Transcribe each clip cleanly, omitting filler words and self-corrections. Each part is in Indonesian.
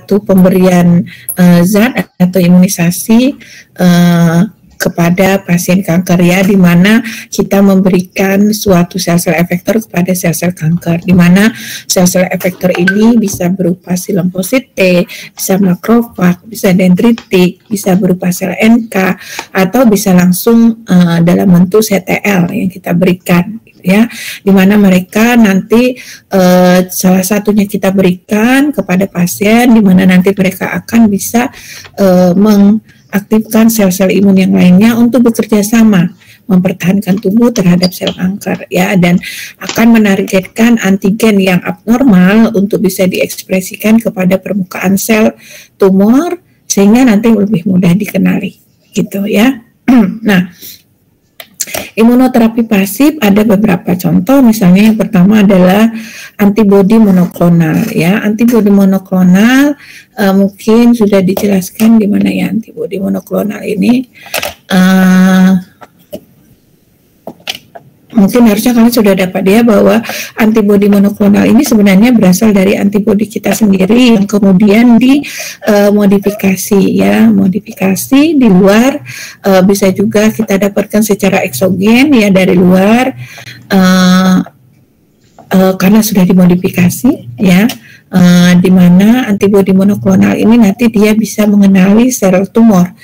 suatu pemberian zat atau imunisasi kepada pasien kanker ya, di mana kita memberikan suatu sel-sel efektor kepada sel-sel kanker, di mana sel-sel efektor ini bisa berupa si limfosit T, bisa makrofag, bisa dendritik, bisa berupa sel NK, atau bisa langsung dalam bentuk CTL yang kita berikan ya, di mana mereka nanti salah satunya kita berikan kepada pasien, di mana nanti mereka akan bisa aktifkan sel-sel imun yang lainnya untuk bekerja sama mempertahankan tubuh terhadap sel kanker ya, dan akan menargetkan antigen yang abnormal untuk bisa diekspresikan kepada permukaan sel tumor sehingga nanti lebih mudah dikenali gitu ya. Nah, imunoterapi pasif ada beberapa contoh, misalnya yang pertama adalah antibodi monoklonal ya. Antibodi monoklonal mungkin sudah dijelaskan di mana ya antibodi monoklonal ini. Mungkin harusnya kalian sudah dapat ya bahwa antibodi monoklonal ini sebenarnya berasal dari antibodi kita sendiri yang kemudian dimodifikasi ya, modifikasi di luar, bisa juga kita dapatkan secara eksogen ya dari luar karena sudah dimodifikasi ya, di mana antibodi monoklonal ini nanti dia bisa mengenali sel tumor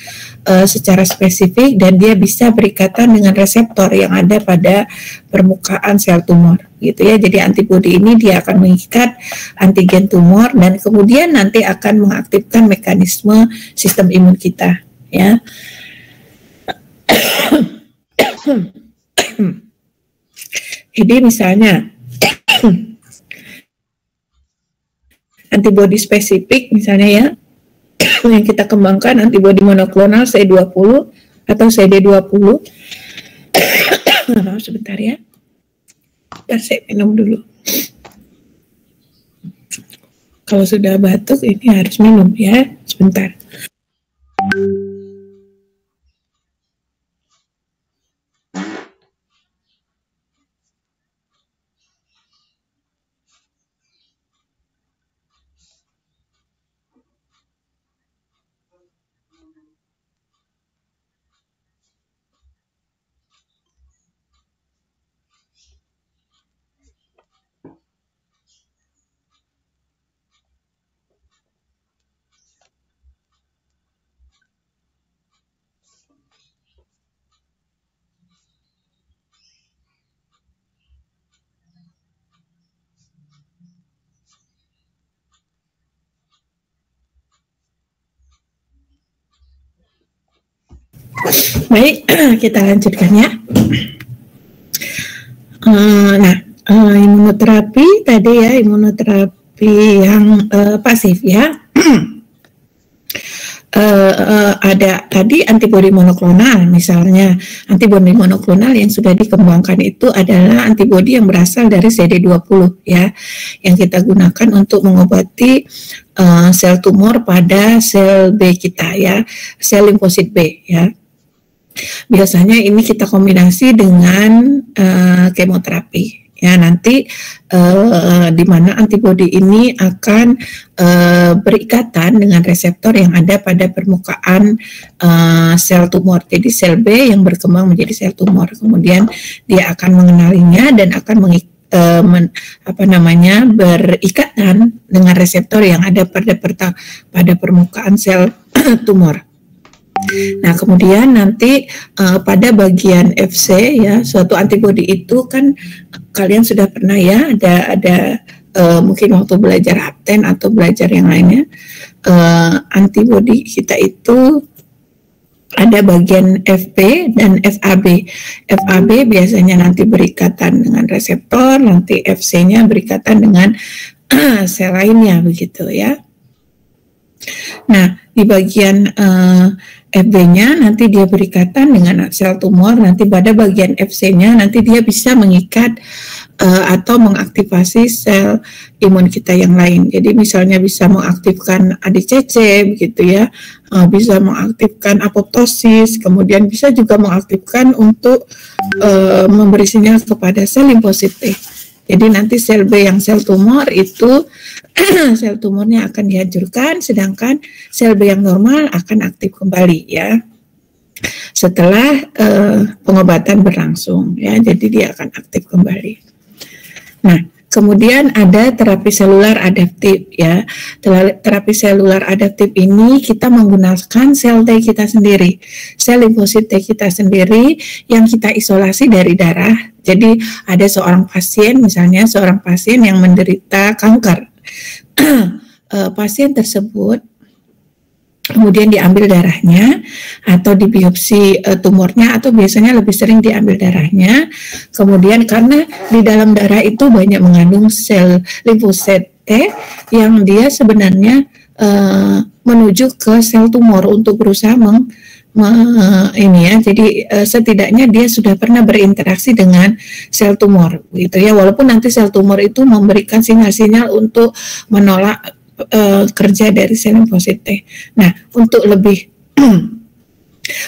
secara spesifik dan dia bisa berikatan dengan reseptor yang ada pada permukaan sel tumor gitu ya. Jadi antibodi ini dia akan mengikat antigen tumor dan kemudian nanti akan mengaktifkan mekanisme sistem imun kita ya. Jadi misalnya antibodi spesifik misalnya ya yang kita kembangkan antibodi monoklonal CD20 atau CD20. Sebentar ya. Bentar saya minum dulu. Kalau sudah batuk ini harus minum ya. Sebentar. Baik, kita lanjutkan ya. Nah, imunoterapi tadi ya, imunoterapi yang pasif ya. Ada tadi antibodi monoklonal, misalnya antibodi monoklonal yang sudah dikembangkan itu adalah antibodi yang berasal dari CD20 ya, yang kita gunakan untuk mengobati sel tumor pada sel B kita ya, sel limfosit B ya. Biasanya ini kita kombinasi dengan kemoterapi ya, nanti di mana antibodi ini akan berikatan dengan reseptor yang ada pada permukaan sel tumor. Jadi sel B yang berkembang menjadi sel tumor, kemudian dia akan mengenalinya dan akan berikatan dengan reseptor yang ada pada permukaan sel tumor. Nah, kemudian nanti pada bagian FC ya, suatu antibodi itu kan kalian sudah pernah ya, ada mungkin waktu belajar hapten atau belajar yang lainnya, antibodi kita itu ada bagian FP dan FAB. FAB biasanya nanti berikatan dengan reseptor, nanti FC-nya berikatan dengan sel lainnya begitu ya. Nah, di bagian FB-nya nanti dia berikatan dengan sel tumor, nanti pada bagian FC-nya nanti dia bisa mengikat atau mengaktifasi sel imun kita yang lain. Jadi misalnya bisa mengaktifkan ADCC begitu ya, bisa mengaktifkan apoptosis, kemudian bisa juga mengaktifkan untuk memberi sinyal kepada sel limfosit T. Jadi nanti sel B yang sel tumor itu sel tumornya akan dihancurkan, sedangkan sel B yang normal akan aktif kembali ya. Setelah pengobatan berlangsung ya, jadi dia akan aktif kembali. Nah, kemudian ada terapi selular adaptif ya. Terapi selular adaptif ini kita menggunakan sel T kita sendiri, sel limfosit T kita sendiri yang kita isolasi dari darah. Jadi ada seorang pasien, misalnya seorang pasien yang menderita kanker. Pasien tersebut kemudian diambil darahnya atau dibiopsi tumornya, atau biasanya lebih sering diambil darahnya. Kemudian karena di dalam darah itu banyak mengandung sel limfosit T yang dia sebenarnya menuju ke sel tumor untuk berusaha jadi setidaknya dia sudah pernah berinteraksi dengan sel tumor gitu ya, walaupun nanti sel tumor itu memberikan sinyal-sinyal untuk menolak kerja dari sel limfosit T. Nah, untuk lebih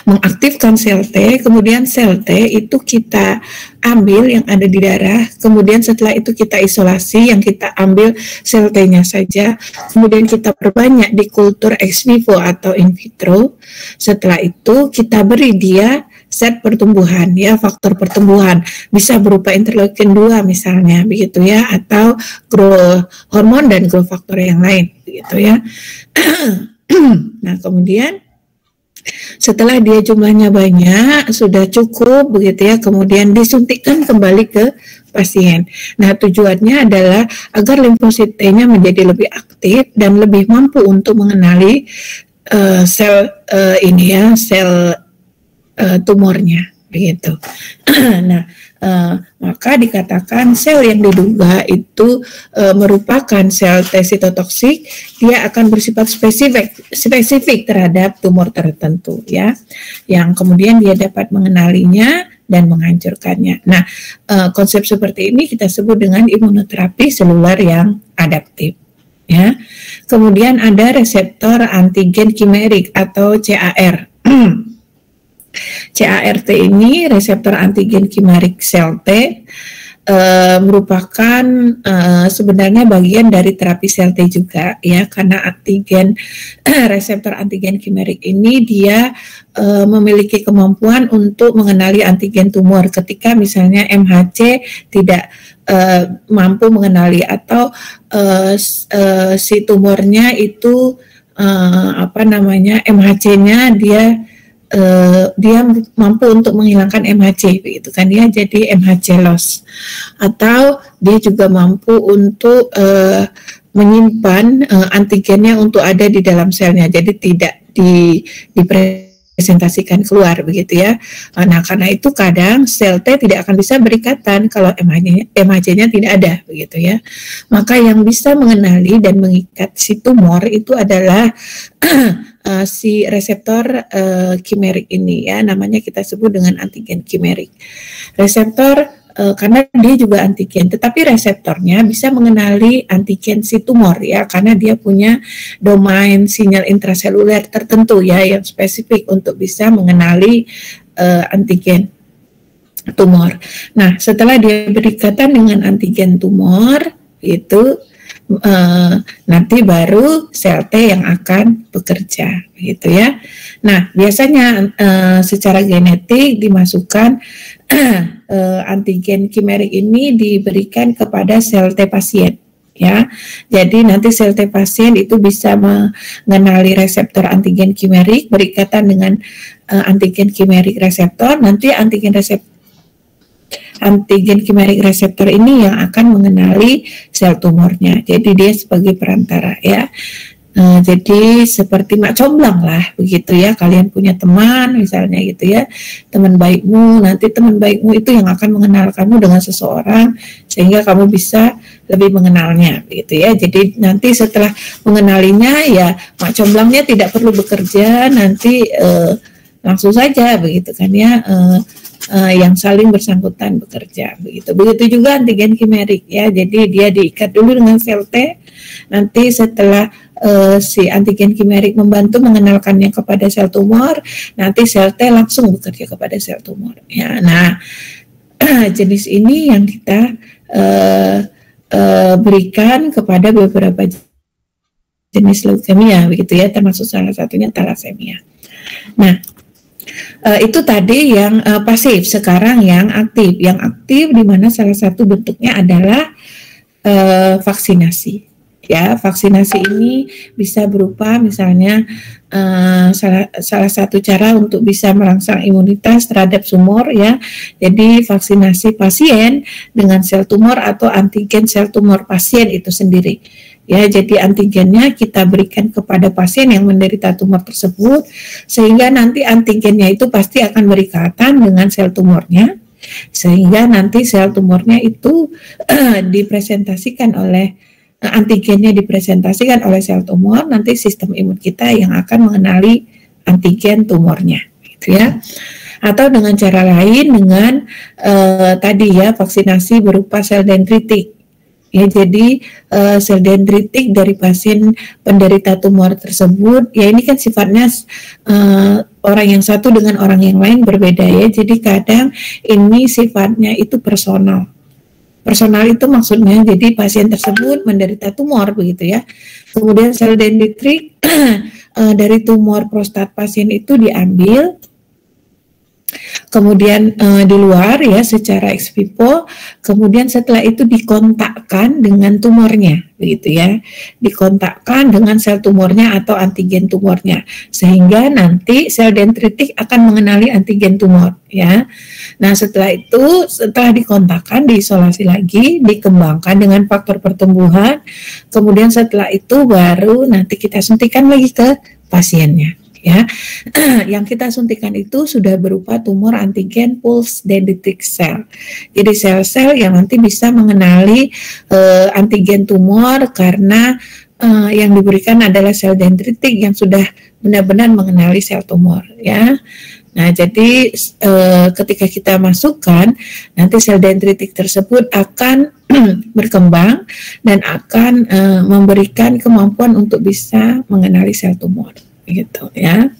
mengaktifkan sel T, kemudian sel T itu kita ambil yang ada di darah, kemudian setelah itu kita isolasi, yang kita ambil sel T-nya saja, kemudian kita perbanyak di kultur ex vivo atau in vitro. Setelah itu kita beri dia zat pertumbuhan ya, faktor pertumbuhan, bisa berupa interleukin 2 misalnya begitu ya, atau growth hormon dan growth factor yang lain begitu ya. Nah, kemudian setelah dia jumlahnya banyak, sudah cukup begitu ya, kemudian disuntikkan kembali ke pasien. Nah, tujuannya adalah agar limfosit T-nya menjadi lebih aktif dan lebih mampu untuk mengenali sel sel tumornya begitu. Nah, maka dikatakan sel yang diduga itu merupakan sel T sitotoksik, dia akan bersifat spesifik terhadap tumor tertentu ya, yang kemudian dia dapat mengenalinya dan menghancurkannya. Nah, konsep seperti ini kita sebut dengan imunoterapi seluler yang adaptif ya. Kemudian ada reseptor antigen kimerik atau CAR. CART ini reseptor antigen kimerik sel T merupakan sebenarnya bagian dari terapi sel T juga ya, karena antigen reseptor antigen kimerik ini dia memiliki kemampuan untuk mengenali antigen tumor ketika misalnya MHC tidak mampu mengenali, atau si tumornya itu MHC-nya dia mampu untuk menghilangkan MHC begitu kan ya, jadi MHC loss, atau dia juga mampu untuk menyimpan antigennya untuk ada di dalam selnya, jadi tidak dipresentasikan keluar begitu ya. Nah, karena itu kadang sel T tidak akan bisa berikatan kalau MHC-nya tidak ada begitu ya. Maka yang bisa mengenali dan mengikat si tumor itu adalah si reseptor kimerik ini ya, namanya kita sebut dengan antigen kimerik. Reseptor karena dia juga antigen, tetapi reseptornya bisa mengenali antigen si tumor ya, karena dia punya domain sinyal intraseluler tertentu ya, yang spesifik untuk bisa mengenali antigen tumor. Nah, setelah dia berikatan dengan antigen tumor itu nanti baru sel T yang akan bekerja gitu ya. Nah, biasanya secara genetik dimasukkan antigen kimerik ini diberikan kepada sel T pasien ya. Jadi nanti sel T pasien itu bisa mengenali reseptor antigen kimerik berikatan dengan antigen kimerik reseptor. Nanti antigen kimerik reseptor ini yang akan mengenali sel tumornya. Jadi dia sebagai perantara ya. Jadi seperti mak comblang lah begitu ya, kalian punya teman misalnya gitu ya, teman baikmu, nanti teman baikmu itu yang akan mengenal kamu dengan seseorang sehingga kamu bisa lebih mengenalnya begitu ya. Jadi nanti setelah mengenalinya ya mak comblangnya tidak perlu bekerja, nanti langsung saja begitu kan ya, yang saling bersangkutan bekerja begitu. Begitu juga antigen kimerik ya, jadi dia diikat dulu dengan sel T, nanti setelah si antigen kimerik membantu mengenalkannya kepada sel tumor, nanti sel T langsung bekerja kepada sel tumor ya. Nah, jenis ini yang kita berikan kepada beberapa jenis leukemia, begitu ya, termasuk salah satunya thalassemia. Nah, itu tadi yang pasif. Sekarang yang aktif. Yang aktif di mana salah satu bentuknya adalah vaksinasi. Ya, vaksinasi ini bisa berupa misalnya salah satu cara untuk bisa merangsang imunitas terhadap tumor ya. Jadi vaksinasi pasien dengan sel tumor atau antigen sel tumor pasien itu sendiri. Ya, jadi antigennya kita berikan kepada pasien yang menderita tumor tersebut sehingga nanti antigennya itu pasti akan berikatan dengan sel tumornya sehingga nanti sel tumornya itu dipresentasikan oleh antigennya dipresentasikan oleh sel tumor, nanti sistem imun kita yang akan mengenali antigen tumornya, gitu ya. Atau dengan cara lain dengan tadi ya vaksinasi berupa sel dendritik. Ya, jadi sel dendritik dari pasien penderita tumor tersebut, ya ini kan sifatnya orang yang satu dengan orang yang lain berbeda ya. Jadi kadang ini sifatnya itu personal. Personal itu maksudnya jadi pasien tersebut menderita tumor begitu ya. Kemudian sel dendritik dari tumor prostat pasien itu diambil, kemudian di luar ya secara ex vivo, kemudian setelah itu dikontakkan dengan tumornya begitu ya, dikontakkan dengan sel tumornya atau antigen tumornya sehingga nanti sel dendritik akan mengenali antigen tumor ya. Nah setelah itu setelah dikontakkan diisolasi lagi, dikembangkan dengan faktor pertumbuhan, kemudian setelah itu baru nanti kita suntikan lagi ke pasiennya. Ya, yang kita suntikan itu sudah berupa tumor antigen pulse dendritic cell. Jadi sel-sel yang nanti bisa mengenali antigen tumor karena yang diberikan adalah sel dendritik yang sudah benar-benar mengenali sel tumor. Ya, nah jadi ketika kita masukkan, nanti sel dendritik tersebut akan berkembang dan akan memberikan kemampuan untuk bisa mengenali sel tumor. Gitu ya.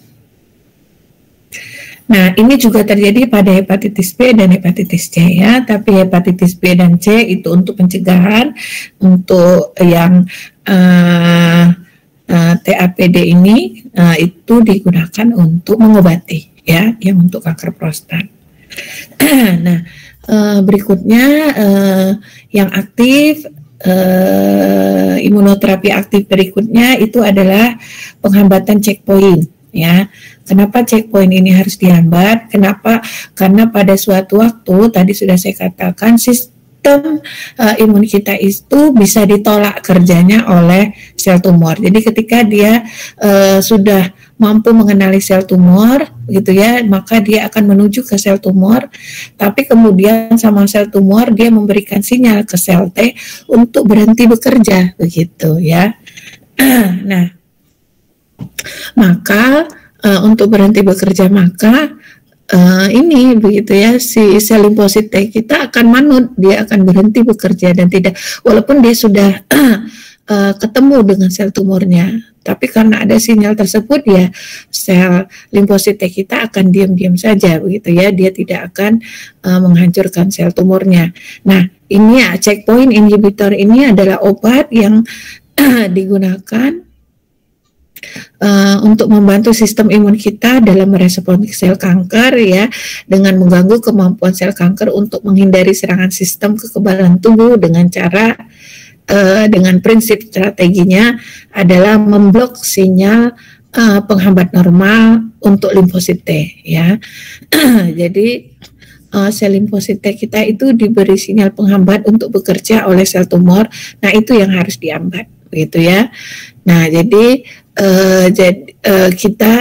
Nah, ini juga terjadi pada hepatitis B dan hepatitis C ya, tapi hepatitis B dan C itu untuk pencegahan, untuk yang TAPD ini itu digunakan untuk mengobati ya, yang untuk kanker prostat. Nah, berikutnya yang aktif imunoterapi aktif berikutnya itu adalah penghambatan checkpoint ya. Kenapa checkpoint ini harus dihambat? Kenapa? Karena pada suatu waktu tadi sudah saya katakan sistem imun kita itu bisa ditolak kerjanya oleh sel tumor. Jadi ketika dia sudah mampu mengenali sel tumor gitu ya, maka dia akan menuju ke sel tumor, tapi kemudian sama sel tumor dia memberikan sinyal ke sel T untuk berhenti bekerja begitu ya. Nah, maka untuk berhenti bekerja maka ini begitu ya, si sel limfosit T kita akan manut, dia akan berhenti bekerja dan tidak, walaupun dia sudah ketemu dengan sel tumornya, tapi karena ada sinyal tersebut ya sel limfosit T kita akan diam-diam saja begitu ya, dia tidak akan menghancurkan sel tumornya. Nah ini ya, checkpoint inhibitor ini adalah obat yang digunakan untuk membantu sistem imun kita dalam merespons sel kanker ya, dengan mengganggu kemampuan sel kanker untuk menghindari serangan sistem kekebalan tubuh dengan cara dengan prinsip strateginya adalah memblok sinyal penghambat normal untuk limfosit T ya. Jadi sel limfosit T kita itu diberi sinyal penghambat untuk bekerja oleh sel tumor. Nah itu yang harus dihambat begitu ya. Nah jadi kita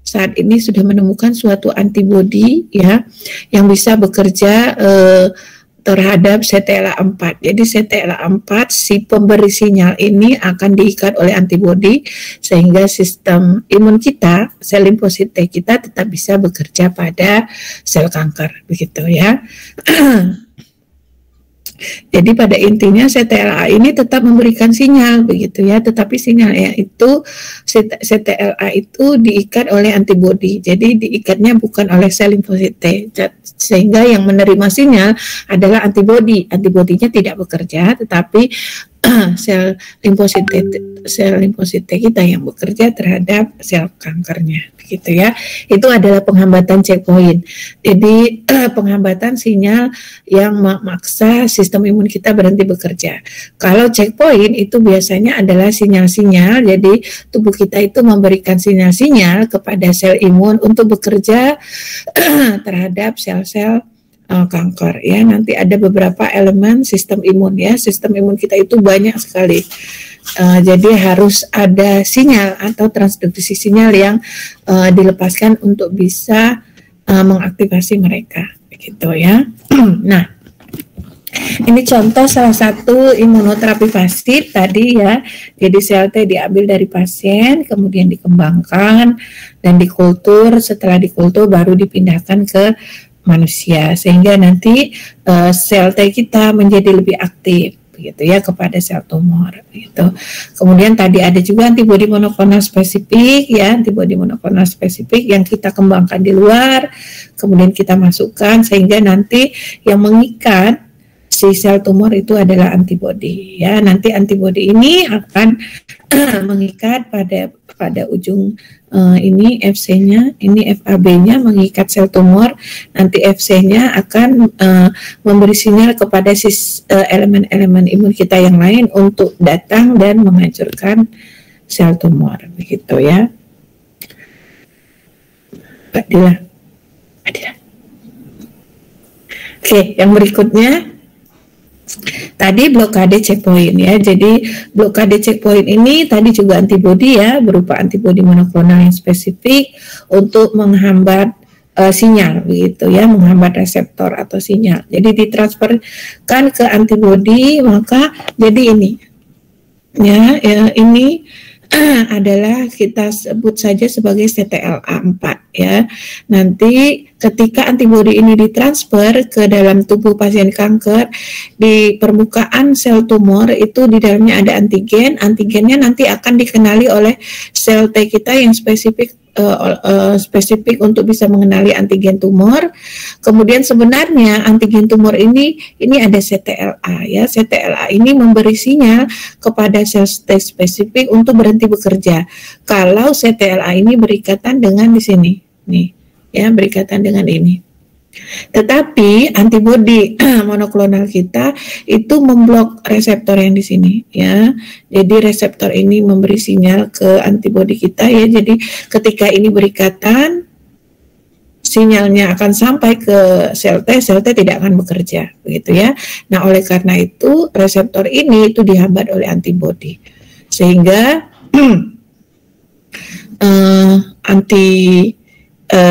saat ini sudah menemukan suatu antibodi ya yang bisa bekerja terhadap CTLA-4. Jadi CTLA-4 si pemberi sinyal ini akan diikat oleh antibodi sehingga sistem imun kita, sel limfosit T kita tetap bisa bekerja pada sel kanker begitu ya. Jadi pada intinya CTLA ini tetap memberikan sinyal begitu ya, tetapi sinyalnya itu CTLA itu diikat oleh antibodi. Jadi diikatnya bukan oleh sel limfosit T, sehingga yang menerima sinyal adalah antibodi. Antibodinya tidak bekerja, tetapi sel limfosit T kita yang bekerja terhadap sel kankernya, gitu ya. Itu adalah penghambatan checkpoint. Jadi penghambatan sinyal yang memaksa sistem imun kita berhenti bekerja. Kalau checkpoint itu biasanya adalah sinyal-sinyal. Jadi tubuh kita itu memberikan sinyal-sinyal kepada sel imun untuk bekerja terhadap sel-sel kanker ya. Nanti ada beberapa elemen sistem imun ya. Sistem imun kita itu banyak sekali. Jadi harus ada sinyal atau transduksi sinyal yang dilepaskan untuk bisa mengaktifasi mereka, gitu ya. Nah, ini contoh salah satu imunoterapi pasif tadi ya. Jadi sel T diambil dari pasien, kemudian dikembangkan dan dikultur. Setelah dikultur baru dipindahkan ke manusia, sehingga nanti sel T kita menjadi lebih aktif begitu ya kepada sel tumor gitu. Kemudian tadi ada juga antibodi monoklonal spesifik ya, antibodi monoklonal spesifik yang kita kembangkan di luar, kemudian kita masukkan sehingga nanti yang mengikat si sel tumor itu adalah antibodi ya. Nanti antibodi ini akan mengikat pada ujung ini FC-nya, ini FAB-nya mengikat sel tumor. Nanti FC-nya akan memberi sinyal kepada elemen-elemen imun kita yang lain untuk datang dan menghancurkan sel tumor, begitu ya. Adila. Oke, yang berikutnya. Tadi blokade checkpoint ya. Jadi blokade checkpoint ini tadi juga antibodi ya, berupa antibodi monoklonal yang spesifik untuk menghambat sinyal begitu ya, menghambat reseptor atau sinyal. Jadi ditransferkan ke antibodi, maka jadi ini ya, ini adalah kita sebut saja sebagai CTLA4 ya. Nanti ketika antibodi ini ditransfer ke dalam tubuh pasien kanker, di permukaan sel tumor itu di dalamnya ada antigen. Antigennya nanti akan dikenali oleh sel T kita yang spesifik untuk bisa mengenali antigen tumor. Kemudian sebenarnya antigen tumor ini ada CTLA ya. CTLA ini memberi sinyal kepada sel T spesifik untuk berhenti bekerja. Kalau CTLA ini berikatan dengan di sini nih ya, berikatan dengan ini. Tetapi antibodi monoklonal kita itu memblok reseptor yang di sini ya. Jadi reseptor ini memberi sinyal ke antibodi kita ya. Jadi ketika ini berikatan, sinyalnya akan sampai ke sel T tidak akan bekerja begitu ya. Nah, oleh karena itu reseptor ini itu dihambat oleh antibodi. Sehingga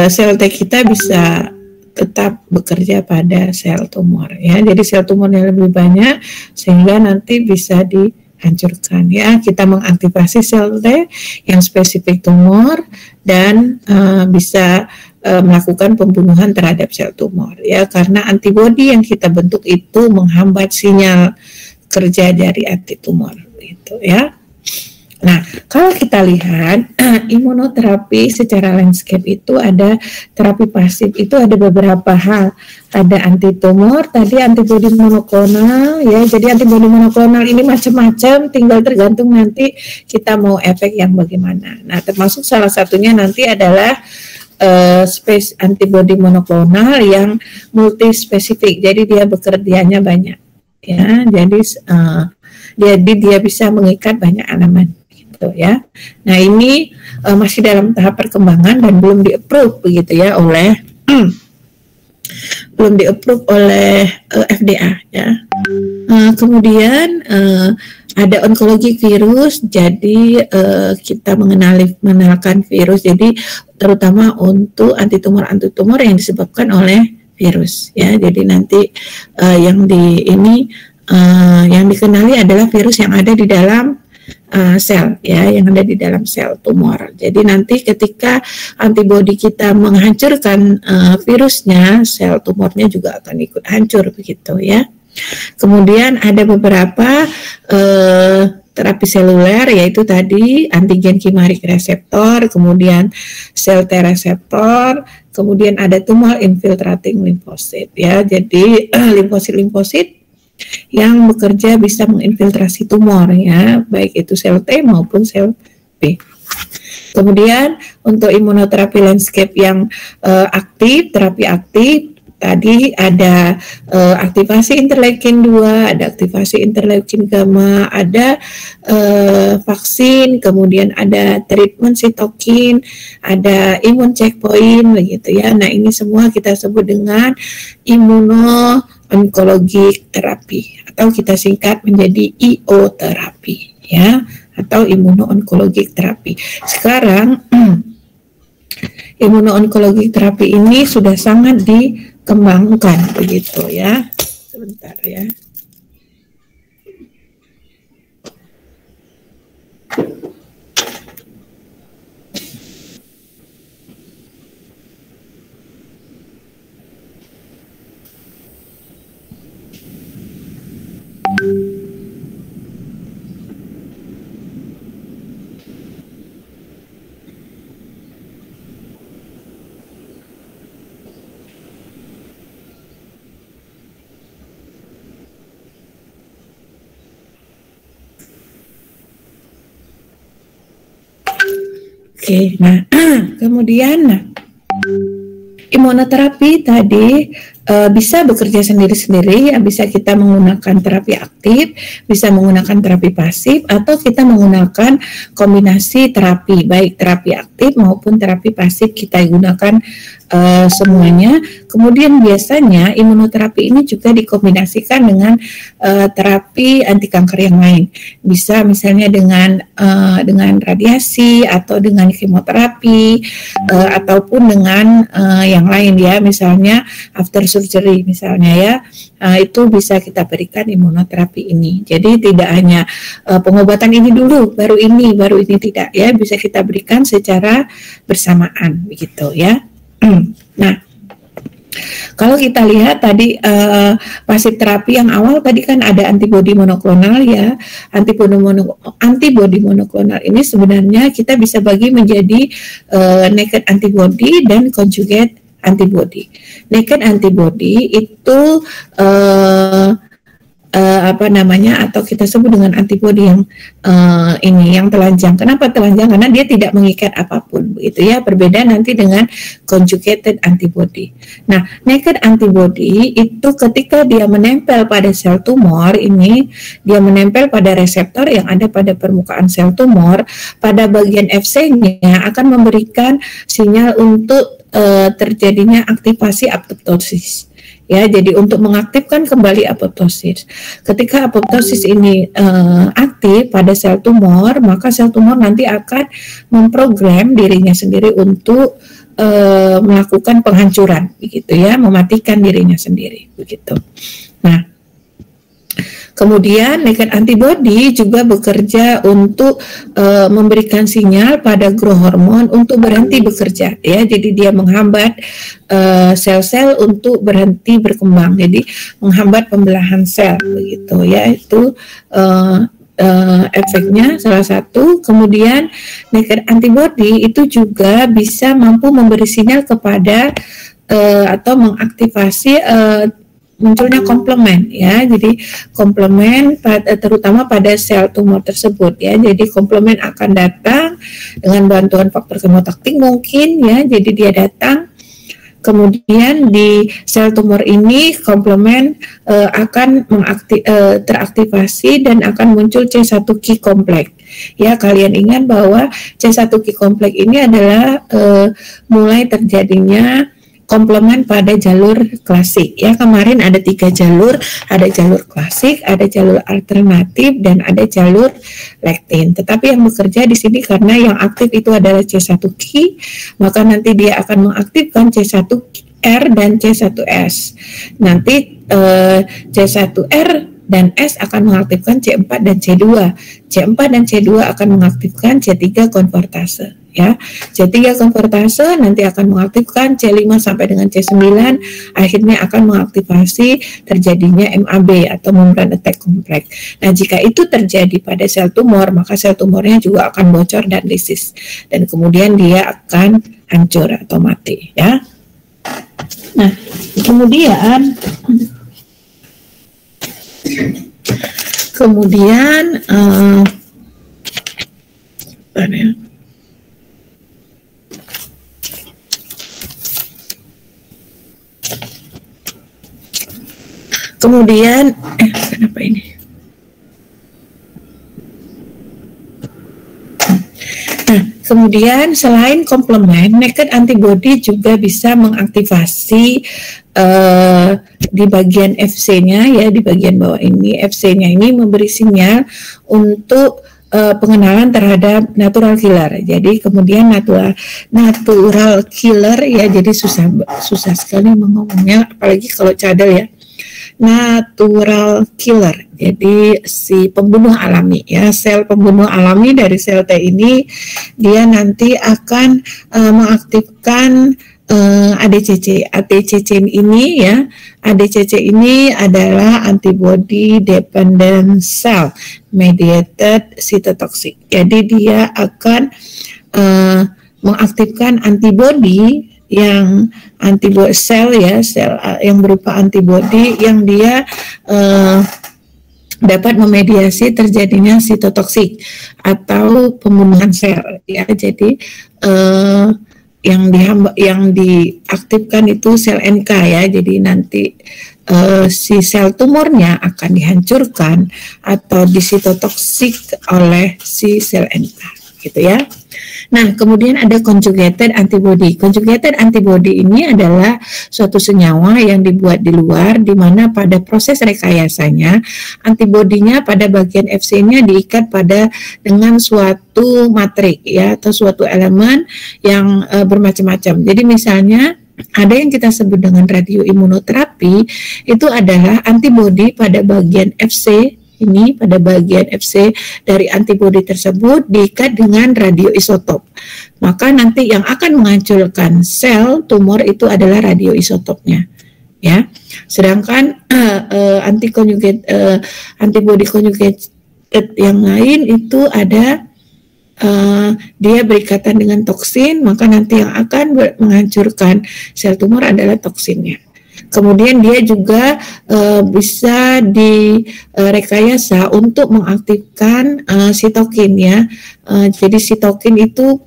sel T kita bisa tetap bekerja pada sel tumor ya. Jadi sel tumornya lebih banyak sehingga nanti bisa dihancurkan ya. Kita mengaktifasi sel T yang spesifik tumor dan bisa melakukan pembunuhan terhadap sel tumor ya, karena antibodi yang kita bentuk itu menghambat sinyal kerja dari antitumor gitu ya. Nah, kalau kita lihat imunoterapi secara landscape itu ada terapi pasif, itu ada beberapa hal. Ada antitumor, tadi antibodi monoklonal ya. Jadi antibodi monoklonal ini macam-macam, tinggal tergantung nanti kita mau efek yang bagaimana. Nah, termasuk salah satunya nanti adalah antibodi monoklonal yang multispesifik. Jadi dia bekerjanya banyak ya. Jadi dia bisa mengikat banyak elemen. Ya. Nah, ini masih dalam tahap perkembangan dan belum di-approve begitu ya oleh FDA ya. Kemudian ada onkologi virus, jadi kita mengenalkan virus, jadi terutama untuk antitumor yang disebabkan oleh virus ya. Jadi nanti yang dikenali adalah virus yang ada di dalam sel ya, yang ada di dalam sel tumor. Jadi nanti ketika antibodi kita menghancurkan virusnya, sel tumornya juga akan ikut hancur begitu ya. Kemudian ada beberapa terapi seluler, yaitu tadi antigen chimerik reseptor, kemudian sel T reseptor, kemudian ada tumor infiltrating limfosit ya. Jadi limfosit yang bekerja bisa menginfiltrasi tumor ya, baik itu sel T maupun sel B. Kemudian untuk imunoterapi landscape yang aktif, terapi aktif, tadi ada aktivasi interleukin 2, ada aktivasi interleukin gamma, ada vaksin, kemudian ada treatment sitokin, ada imun checkpoint begitu ya. Nah, ini semua kita sebut dengan imuno-onkologi terapi atau kita singkat menjadi IO terapi ya, atau imuno-onkologi terapi. Sekarang imuno-onkologi terapi ini sudah sangat dikembangkan begitu ya. Sebentar ya. Oke, nah kemudian imunoterapi tadi bisa bekerja sendiri-sendiri, ya, bisa kita menggunakan terapi aktif, bisa menggunakan terapi pasif, atau kita menggunakan kombinasi terapi, baik terapi aktif maupun terapi pasif kita gunakan semuanya. Kemudian biasanya imunoterapi ini juga dikombinasikan dengan terapi anti kanker yang lain. Bisa misalnya dengan radiasi atau dengan kemoterapi ataupun dengan yang lain ya, misalnya after surgery misalnya ya, itu bisa kita berikan imunoterapi ini. Jadi tidak hanya pengobatan ini dulu, baru ini tidak ya, bisa kita berikan secara bersamaan begitu ya. Nah, kalau kita lihat tadi pasif terapi yang awal tadi kan ada antibodi monoklonal ya. Antibodi monoklonal ini sebenarnya kita bisa bagi menjadi naked antibody dan conjugate antibody. Naked antibody itu atau kita sebut dengan antibodi yang yang telanjang. Kenapa telanjang? Karena dia tidak mengikat apapun, begitu ya. Berbeda nanti dengan conjugated antibody. Nah, naked antibody itu ketika dia menempel pada sel tumor ini, dia menempel pada reseptor yang ada pada permukaan sel tumor, pada bagian Fc-nya akan memberikan sinyal untuk terjadinya aktivasi apoptosis. Ya, jadi untuk mengaktifkan kembali apoptosis. Ketika apoptosis ini aktif pada sel tumor, maka sel tumor nanti akan memprogram dirinya sendiri untuk melakukan penghancuran, begitu ya, mematikan dirinya sendiri, begitu. Nah, kemudian naked antibody juga bekerja untuk memberikan sinyal pada growth hormone untuk berhenti bekerja ya. Jadi dia menghambat sel-sel untuk berhenti berkembang. Jadi menghambat pembelahan sel begitu ya. Itu efeknya salah satu. Kemudian naked antibody itu juga bisa mampu memberi sinyal kepada atau mengaktifasi munculnya komplement ya. Jadi komplement terutama pada sel tumor tersebut ya. Jadi komplement akan datang dengan bantuan faktor kemotaktik mungkin ya. Jadi dia datang, kemudian di sel tumor ini komplement akan teraktivasi dan akan muncul C1q kompleks. Ya, kalian ingat bahwa C1q kompleks ini adalah mulai terjadinya komplement pada jalur klasik ya. Kemarin ada 3 jalur, ada jalur klasik, ada jalur alternatif, dan ada jalur lektin. Tetapi yang bekerja di sini karena yang aktif itu adalah C1q, maka nanti dia akan mengaktifkan C1R dan C1S. Nanti C1R dan S akan mengaktifkan C4 dan C2. C4 dan C2 akan mengaktifkan C3 konvertase ya. C3 konvertase nanti akan mengaktifkan C5 sampai dengan C9, akhirnya akan mengaktifasi terjadinya MAB atau membran attack kompleks. Nah, jika itu terjadi pada sel tumor, maka sel tumornya juga akan bocor dan lisis, dan kemudian dia akan hancur atau mati, ya. Nah, kemudian kenapa ini? Nah, kemudian selain komplement, naked antibody juga bisa mengaktifasi di bagian FC-nya, ya, di bagian bawah ini. FC-nya ini memberi sinyal untuk pengenalan terhadap natural killer. Jadi kemudian natural killer, ya, jadi susah sekali mengomongnya, apalagi kalau cadel, ya. Natural killer, jadi si pembunuh alami, ya, sel pembunuh alami dari sel T ini, dia nanti akan mengaktifkan ADCC. ADCC ini, ya, ADCC ini adalah antibody dependent cell mediated cytotoxic. Jadi dia akan mengaktifkan antibody yang antibody sel, ya, sel yang berupa antibody yang dia dapat memediasi terjadinya sitotoksik atau pembunuhan sel, ya. Jadi yang diaktifkan itu sel NK, ya. Jadi nanti si sel tumornya akan dihancurkan atau disitotoksik oleh si sel NK, gitu, ya. Nah, kemudian ada conjugated antibody. Conjugated antibody ini adalah suatu senyawa yang dibuat di luar, di mana pada proses rekayasanya antibodinya pada bagian FC-nya diikat dengan suatu matrik, ya, atau suatu elemen yang bermacam-macam. Jadi misalnya ada yang kita sebut dengan radioimunoterapi, itu adalah antibodi pada bagian FC ini, pada bagian FC dari antibodi tersebut diikat dengan radioisotop. Maka nanti yang akan menghancurkan sel tumor itu adalah radioisotopnya, ya. Sedangkan antibodi conjugate yang lain itu ada dia berikatan dengan toksin, maka nanti yang akan menghancurkan sel tumor adalah toksinnya. Kemudian dia juga bisa direkayasa untuk mengaktifkan sitokin, ya. Jadi sitokin itu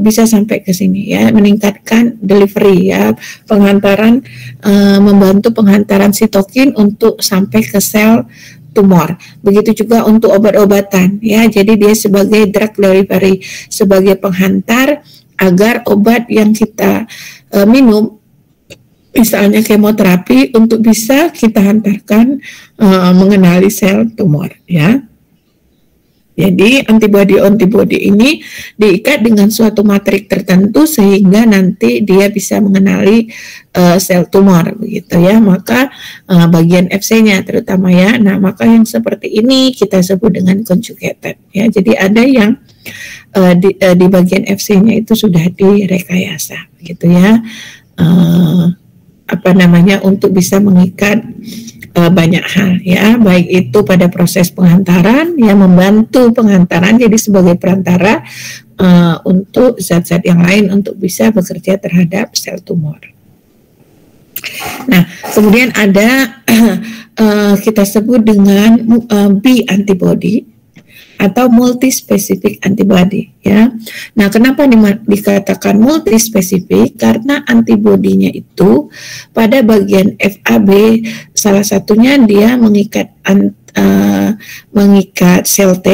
bisa sampai ke sini, ya, meningkatkan delivery, ya, penghantaran, membantu penghantaran sitokin untuk sampai ke sel tumor. Begitu juga untuk obat-obatan, ya. Jadi dia sebagai drug delivery, sebagai penghantar agar obat yang kita minum, misalnya kemoterapi, untuk bisa kita hantarkan mengenali sel tumor, ya. Jadi antibodi ini diikat dengan suatu matrik tertentu sehingga nanti dia bisa mengenali sel tumor, begitu, ya. Maka bagian FC-nya terutama, ya. Nah, maka yang seperti ini kita sebut dengan conjugated, ya. Jadi ada yang di bagian FC-nya itu sudah direkayasa, gitu, ya. Untuk bisa mengikat banyak hal, ya, baik itu pada proses penghantaran, yang membantu penghantaran, jadi sebagai perantara untuk zat-zat yang lain untuk bisa bekerja terhadap sel tumor. Nah, kemudian ada kita sebut dengan B antibody atau multispecific antibody, ya. Nah, kenapa dikatakan multispecific? Karena antibodinya itu pada bagian FAB, salah satunya dia mengikat sel T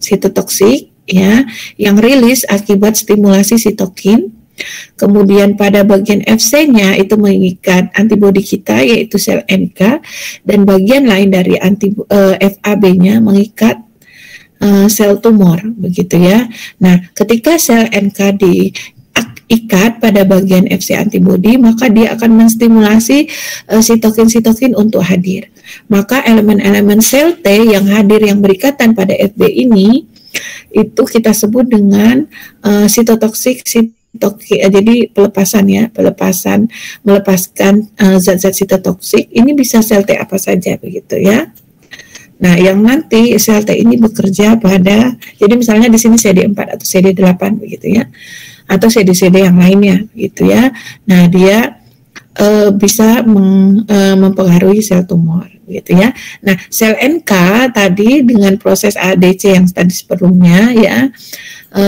sitotoksik, ya, yang rilis akibat stimulasi sitokin. Kemudian pada bagian FC-nya itu mengikat antibodi kita, yaitu sel NK, dan bagian lain dari FAB-nya mengikat sel tumor, begitu, ya. Nah, ketika sel NK diikat pada bagian FC antibodi, maka dia akan menstimulasi sitokin-sitokin untuk hadir. Maka elemen-elemen sel T yang hadir yang berikatan pada FB ini itu kita sebut dengan sitotoksik. Jadi melepaskan zat-zat sitotoksik. Ini bisa sel T apa saja begitu ya. Nah, yang nanti sel T ini bekerja pada, jadi misalnya di sini CD4 atau CD8 begitu ya, atau CD-CD yang lainnya gitu ya. Nah, dia bisa mempengaruhi sel tumor gitu ya. Nah, sel NK tadi dengan proses ADC yang tadi sebelumnya ya,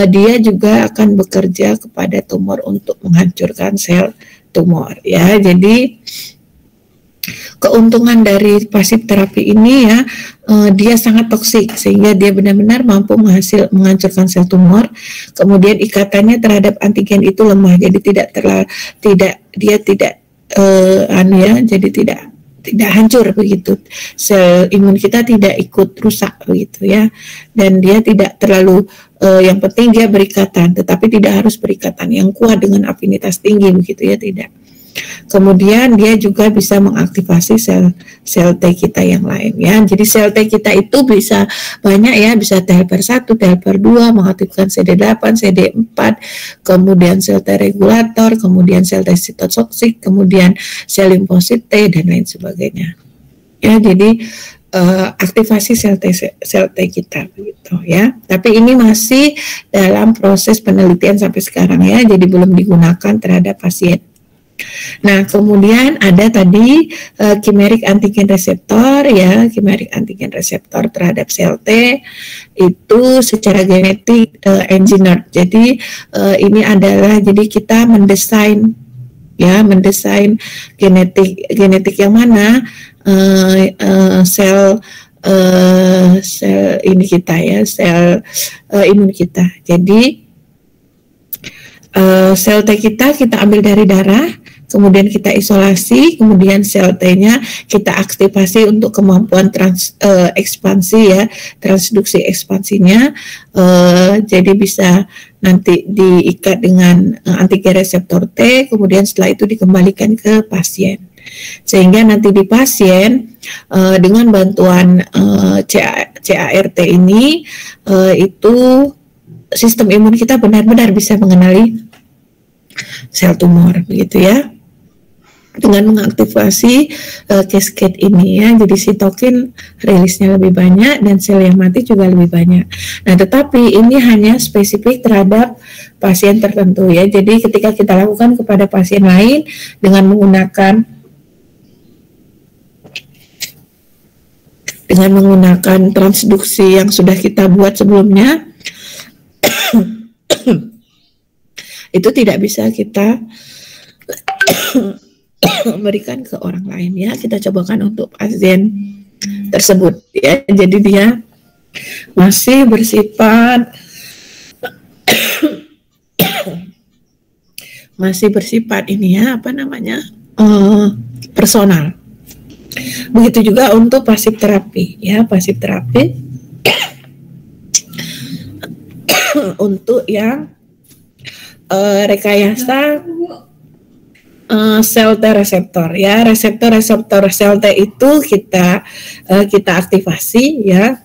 dia juga akan bekerja kepada tumor untuk menghancurkan sel tumor ya. Jadi keuntungan dari pasif terapi ini ya, dia sangat toksik sehingga dia benar-benar mampu menghancurkan sel tumor. Kemudian ikatannya terhadap antigen itu lemah, jadi jadi tidak hancur begitu. Sel imun kita tidak ikut rusak begitu ya. Dan dia tidak terlalu yang penting dia berikatan, tetapi tidak harus berikatan yang kuat dengan afinitas tinggi begitu ya, tidak. Kemudian dia juga bisa mengaktifasi sel T kita yang lain ya. Jadi sel T kita itu bisa banyak ya, bisa T helper 1, T helper 2, mengaktifkan CD8, CD4, kemudian sel T regulator, kemudian sel T sitotoksik, kemudian sel limfosit T dan lain sebagainya. Ya, jadi aktivasi sel T kita begitu ya. Tapi ini masih dalam proses penelitian sampai sekarang ya, jadi belum digunakan terhadap pasien. Nah, kemudian ada tadi chimeric antigen reseptor ya, chimeric antigen reseptor terhadap sel T itu secara genetik engineered. Jadi ini adalah, jadi kita mendesain genetik yang mana sel ini kita ya, sel imun kita. Jadi sel T kita ambil dari darah, kemudian kita isolasi, kemudian sel T-nya kita aktifasi untuk kemampuan ekspansi ya, transduksi ekspansinya, jadi bisa nanti diikat dengan antigen reseptor T, kemudian setelah itu dikembalikan ke pasien. Sehingga nanti di pasien dengan bantuan CART ini itu sistem imun kita benar-benar bisa mengenali sel tumor begitu ya, dengan mengaktifasi cascade ini ya. Jadi sitokin rilisnya lebih banyak dan sel yang mati juga lebih banyak. Nah, tetapi ini hanya spesifik terhadap pasien tertentu ya. Jadi ketika kita lakukan kepada pasien lain dengan menggunakan transduksi yang sudah kita buat sebelumnya, itu tidak bisa kita memberikan ke orang lain ya. Kita cobakan untuk pasien tersebut ya. Jadi dia masih bersifat ini ya, personal. Begitu juga untuk pasif terapi ya, pasif terapi untuk yang rekayasa sel T reseptor ya, reseptor sel T itu kita aktifasi ya,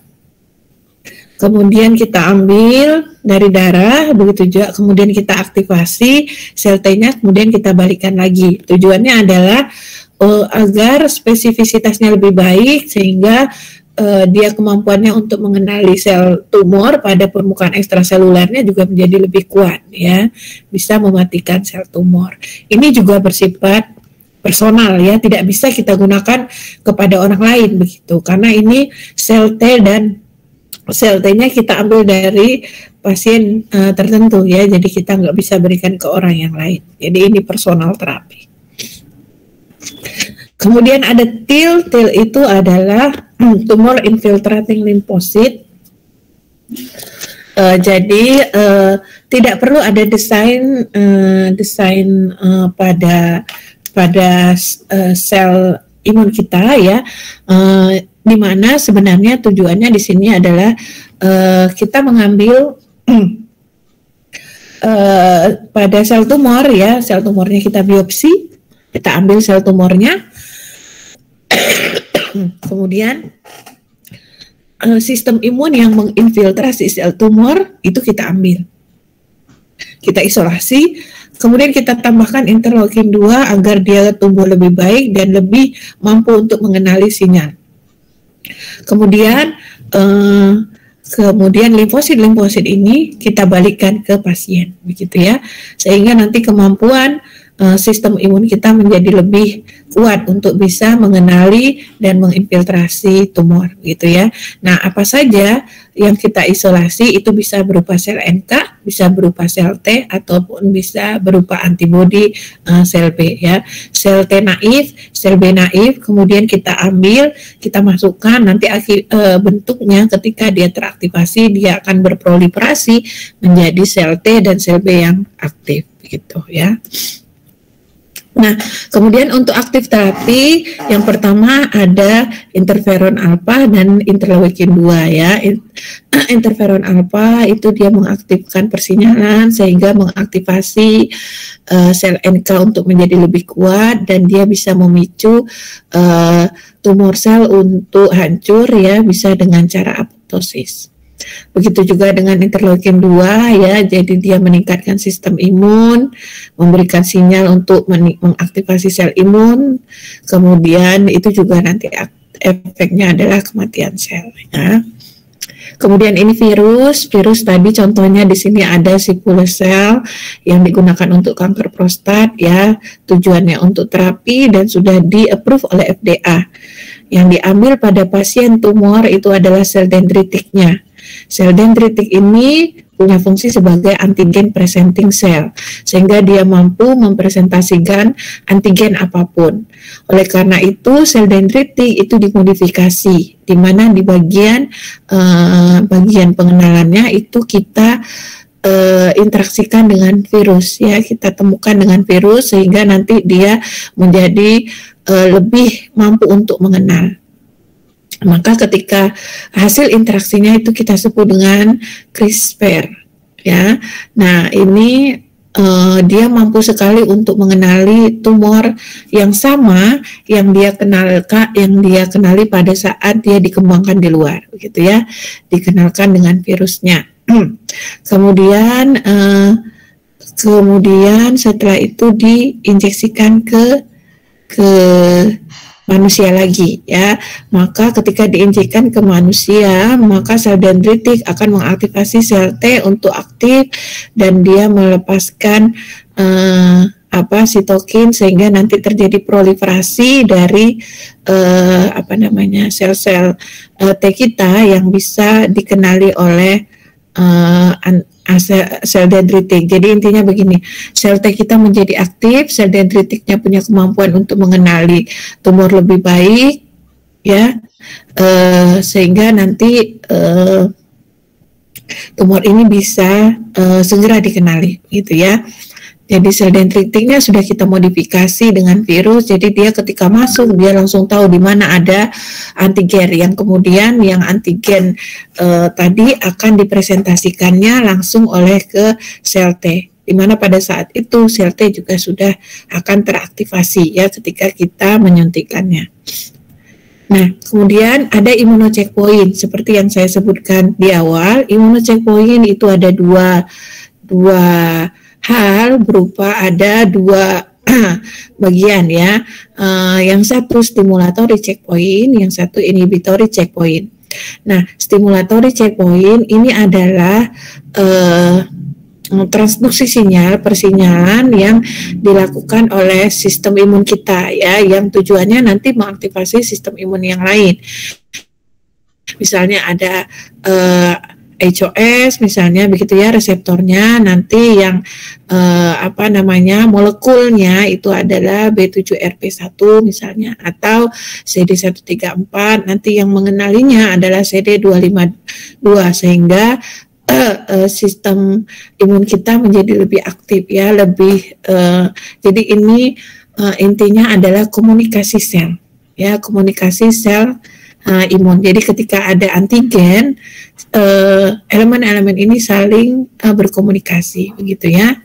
kemudian kita ambil dari darah, begitu juga kemudian kita aktifasi sel T-nya, kemudian kita balikan lagi. Tujuannya adalah agar spesifisitasnya lebih baik sehingga dia kemampuannya untuk mengenali sel tumor pada permukaan ekstraselulernya juga menjadi lebih kuat ya, bisa mematikan sel tumor. Ini juga bersifat personal ya, tidak bisa kita gunakan kepada orang lain begitu, karena ini sel T dan sel T-nya kita ambil dari pasien tertentu ya, jadi kita nggak bisa berikan ke orang yang lain. Jadi ini personal terapi. Kemudian ada TIL itu adalah tumor infiltrating lymphocyte. Jadi tidak perlu ada desain pada sel imun kita ya, di mana sebenarnya tujuannya di sini adalah kita mengambil pada sel tumor ya, sel tumornya kita biopsi, kita ambil sel tumornya, kemudian sistem imun yang menginfiltrasi sel tumor itu kita ambil, kita isolasi, kemudian kita tambahkan interleukin 2 agar dia tumbuh lebih baik dan lebih mampu untuk mengenali sinyal. Kemudian limfosit ini kita balikkan ke pasien, begitu ya, sehingga nanti kemampuan sistem imun kita menjadi lebih kuat untuk bisa mengenali dan menginfiltrasi tumor, gitu ya. Nah, apa saja yang kita isolasi itu bisa berupa sel NK, bisa berupa sel T, ataupun bisa berupa antibodi sel B ya. Sel T naif, sel B naif, kemudian kita ambil, kita masukkan, nanti bentuknya ketika dia teraktivasi dia akan berproliferasi menjadi sel T dan sel B yang aktif, gitu ya. Nah, kemudian untuk aktif terapi yang pertama ada interferon alfa dan interleukin 2 ya. Interferon alfa itu dia mengaktifkan persinyalan sehingga mengaktifasi sel NK untuk menjadi lebih kuat dan dia bisa memicu tumor sel untuk hancur ya, bisa dengan cara apoptosis. Begitu juga dengan interleukin 2 ya, jadi dia meningkatkan sistem imun, memberikan sinyal untuk mengaktifasi sel imun, kemudian itu juga nanti efeknya adalah kematian sel ya. Kemudian ini virus tadi contohnya di sini ada Sipuleucel yang digunakan untuk kanker prostat ya, tujuannya untuk terapi dan sudah di-approve oleh FDA. Yang diambil pada pasien tumor itu adalah sel dendritiknya. Sel dendritik ini punya fungsi sebagai antigen presenting cell, sehingga dia mampu mempresentasikan antigen apapun. Oleh karena itu, sel dendritik itu dimodifikasi, di mana di bagian pengenalannya itu kita interaksikan dengan virus ya, kita temukan dengan virus sehingga nanti dia menjadi lebih mampu untuk mengenal. Maka ketika hasil interaksinya itu kita sebut dengan CRISPR ya. Nah, ini dia mampu sekali untuk mengenali tumor yang sama yang dia kenali pada saat dia dikembangkan di luar, begitu ya, dikenalkan dengan virusnya. Kemudian setelah itu diinjeksikan ke manusia lagi ya. Maka ketika diinjekkan ke manusia, maka sel dendritik akan mengaktifasi sel T untuk aktif dan dia melepaskan sitokin sehingga nanti terjadi proliferasi dari sel-sel T kita yang bisa dikenali oleh sel dendritik. Jadi intinya begini, sel T kita menjadi aktif, sel dendritiknya punya kemampuan untuk mengenali tumor lebih baik, ya, sehingga nanti tumor ini bisa segera dikenali, gitu ya. Jadi sel dendritiknya sudah kita modifikasi dengan virus, jadi dia ketika masuk dia langsung tahu di mana ada antigen, yang kemudian yang antigen tadi akan dipresentasikannya langsung oleh ke sel T, di mana pada saat itu sel T juga sudah akan teraktivasi ya ketika kita menyuntikkannya. Nah, kemudian ada immunocheckpoint seperti yang saya sebutkan di awal. Immunocheckpoint itu ada dua hal, berupa ada dua bagian ya. Yang satu stimulatory checkpoint, yang satu inhibitory checkpoint. Nah, stimulatory checkpoint ini adalah transduksi sinyal, persinyalan yang dilakukan oleh sistem imun kita ya, yang tujuannya nanti mengaktifasi sistem imun yang lain. Misalnya ada HOS misalnya, begitu ya, reseptornya, nanti yang molekulnya itu adalah B7RP1 misalnya, atau CD134, nanti yang mengenalinya adalah CD252, sehingga sistem imun kita menjadi lebih aktif ya, jadi ini intinya adalah komunikasi sel ya, komunikasi sel imun. Jadi ketika ada antigen, elemen-elemen ini saling berkomunikasi, begitu ya.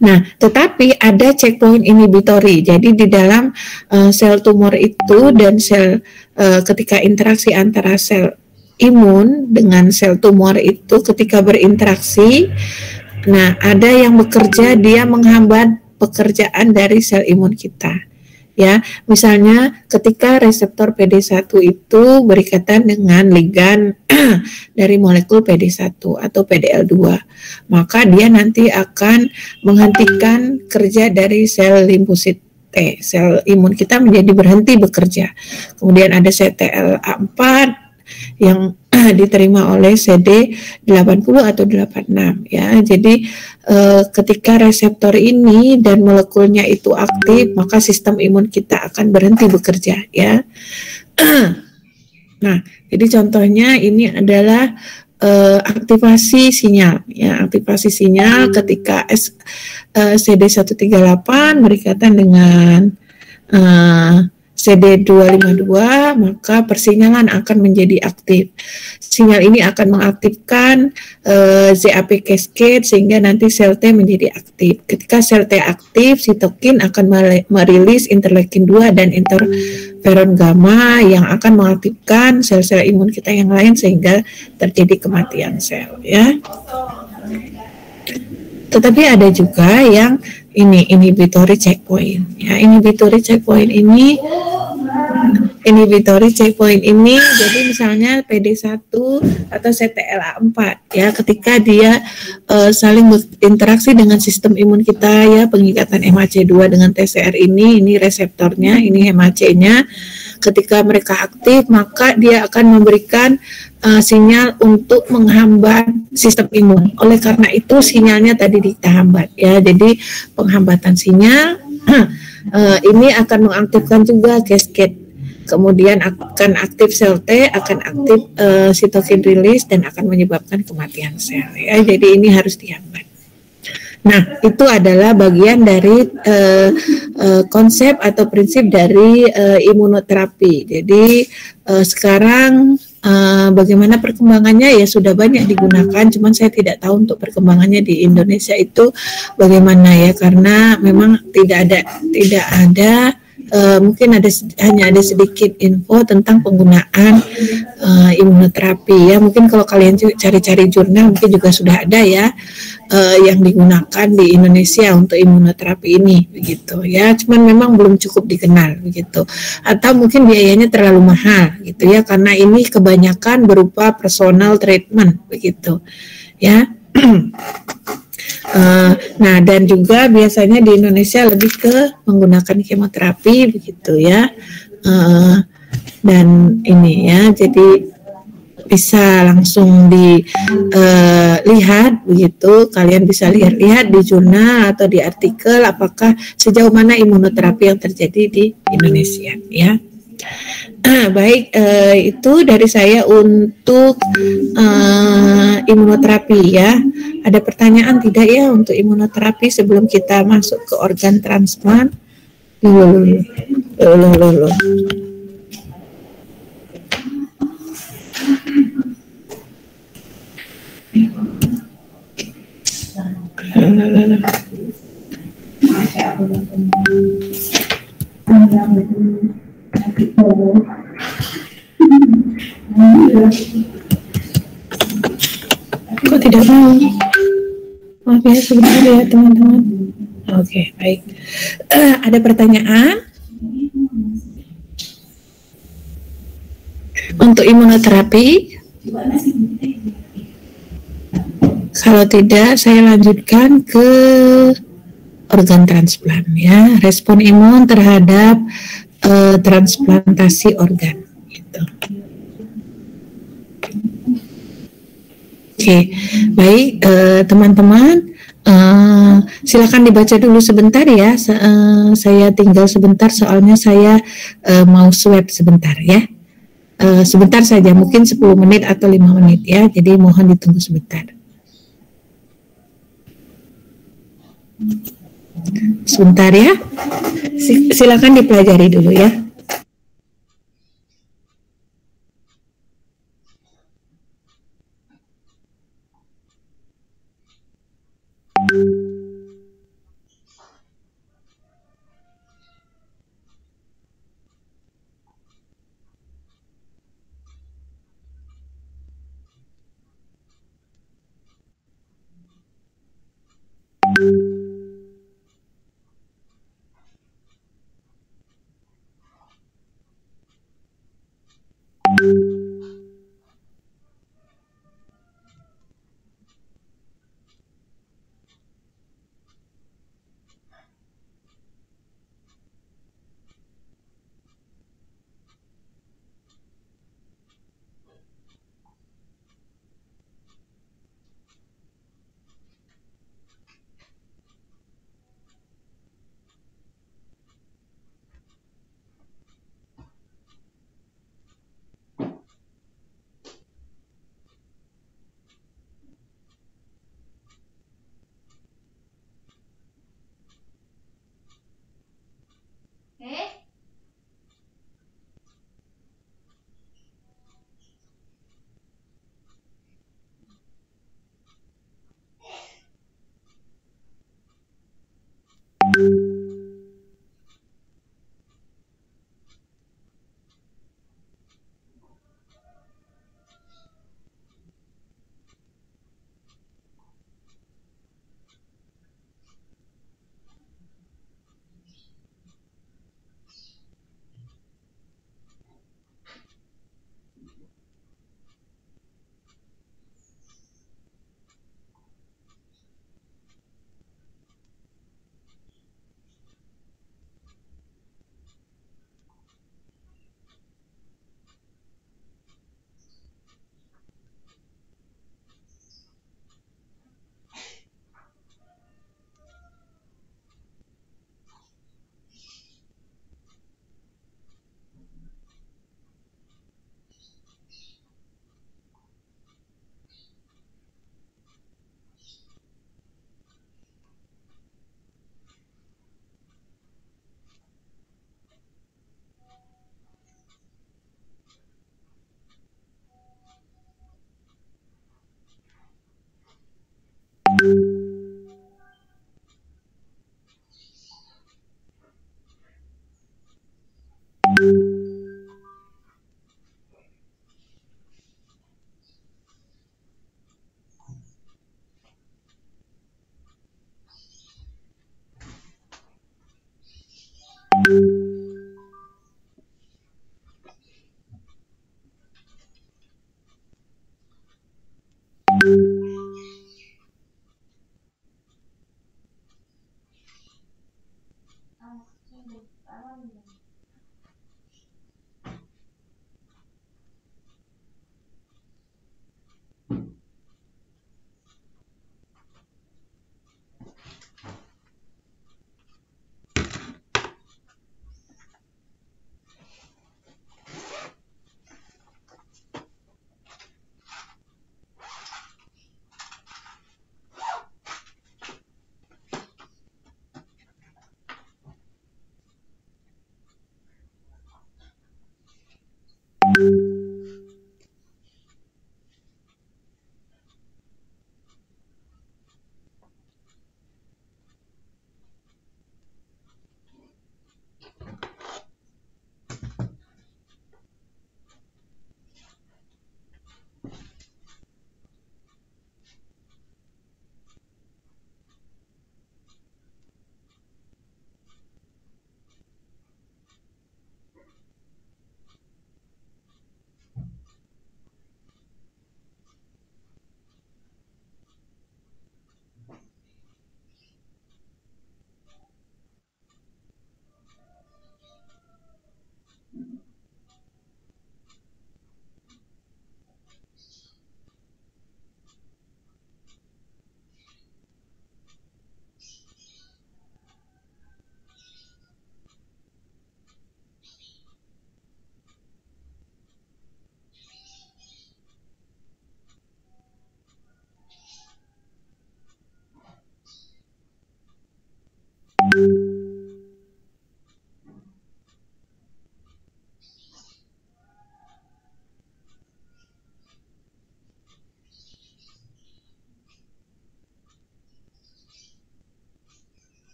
Nah, tetapi ada checkpoint inhibitory. Jadi di dalam sel tumor itu dan sel ketika interaksi antara sel imun dengan sel tumor itu ketika berinteraksi, nah ada yang bekerja dia menghambat pekerjaan dari sel imun kita. Ya, misalnya ketika reseptor PD1 itu berikatan dengan ligan dari molekul PD1 atau PDL2, maka dia nanti akan menghentikan kerja dari sel limfosit T, sel imun kita menjadi berhenti bekerja. Kemudian ada CTLA4 yang diterima oleh CD80 atau 86 ya. Jadi ketika reseptor ini dan molekulnya itu aktif, maka sistem imun kita akan berhenti bekerja ya. Nah, jadi contohnya ini adalah aktivasi sinyal ya, aktivasi sinyal ketika CD138 berikatan dengan CD252, maka persinyalan akan menjadi aktif. Sinyal ini akan mengaktifkan ZAP cascade sehingga nanti sel T menjadi aktif. Ketika sel T aktif, sitokin akan merilis interleukin 2 dan interferon gamma yang akan mengaktifkan sel-sel imun kita yang lain sehingga terjadi kematian sel ya. Tetapi ada juga yang ini inhibitory checkpoint ya. Inhibitory checkpoint ini jadi misalnya PD1 atau CTLA4 ya, ketika dia saling berinteraksi dengan sistem imun kita ya, pengikatan MHC2 dengan TCR ini reseptornya, ini MHC-nya. Ketika mereka aktif maka dia akan memberikan sinyal untuk menghambat sistem imun. Oleh karena itu sinyalnya tadi ditahambat ya. Jadi penghambatan sinyal ini akan mengaktifkan juga cascade. Kemudian akan aktif sel T, akan aktif sitokin release dan akan menyebabkan kematian sel ya. Jadi ini harus dihambat. Nah, itu adalah bagian dari konsep atau prinsip dari imunoterapi. Jadi sekarang bagaimana perkembangannya ya sudah banyak digunakan, cuman saya tidak tahu untuk perkembangannya di Indonesia itu bagaimana ya, karena memang tidak ada mungkin hanya ada sedikit info tentang penggunaan imunoterapi ya. Mungkin kalau kalian cari-cari jurnal mungkin juga sudah ada ya yang digunakan di Indonesia untuk imunoterapi ini begitu ya. Cuman memang belum cukup dikenal begitu. Atau mungkin biayanya terlalu mahal gitu ya, karena ini kebanyakan berupa personal treatment begitu ya. Nah, dan juga biasanya di Indonesia lebih ke menggunakan kemoterapi begitu ya. Dan ini ya, jadi bisa langsung dilihat begitu. Kalian bisa lihat di jurnal atau di artikel apakah sejauh mana imunoterapi yang terjadi di Indonesia ya. Baik, itu dari saya untuk imunoterapi ya. Ada pertanyaan tidak ya untuk imunoterapi sebelum kita masuk ke organ transplant? Loh. Kok tidak mau? Maaf ya sebentar ya teman-teman. Oke, baik. Ada pertanyaan? Untuk imunoterapi? Kalau tidak, saya lanjutkan ke organ transplant ya. Respon imun terhadap transplantasi organ. Gitu. Oke, baik teman-teman. Silakan dibaca dulu sebentar ya. Saya tinggal sebentar soalnya saya mau swab sebentar ya. Sebentar saja, mungkin 10 menit atau 5 menit ya. Jadi mohon ditunggu sebentar. Sebentar ya. Silakan dipelajari dulu ya.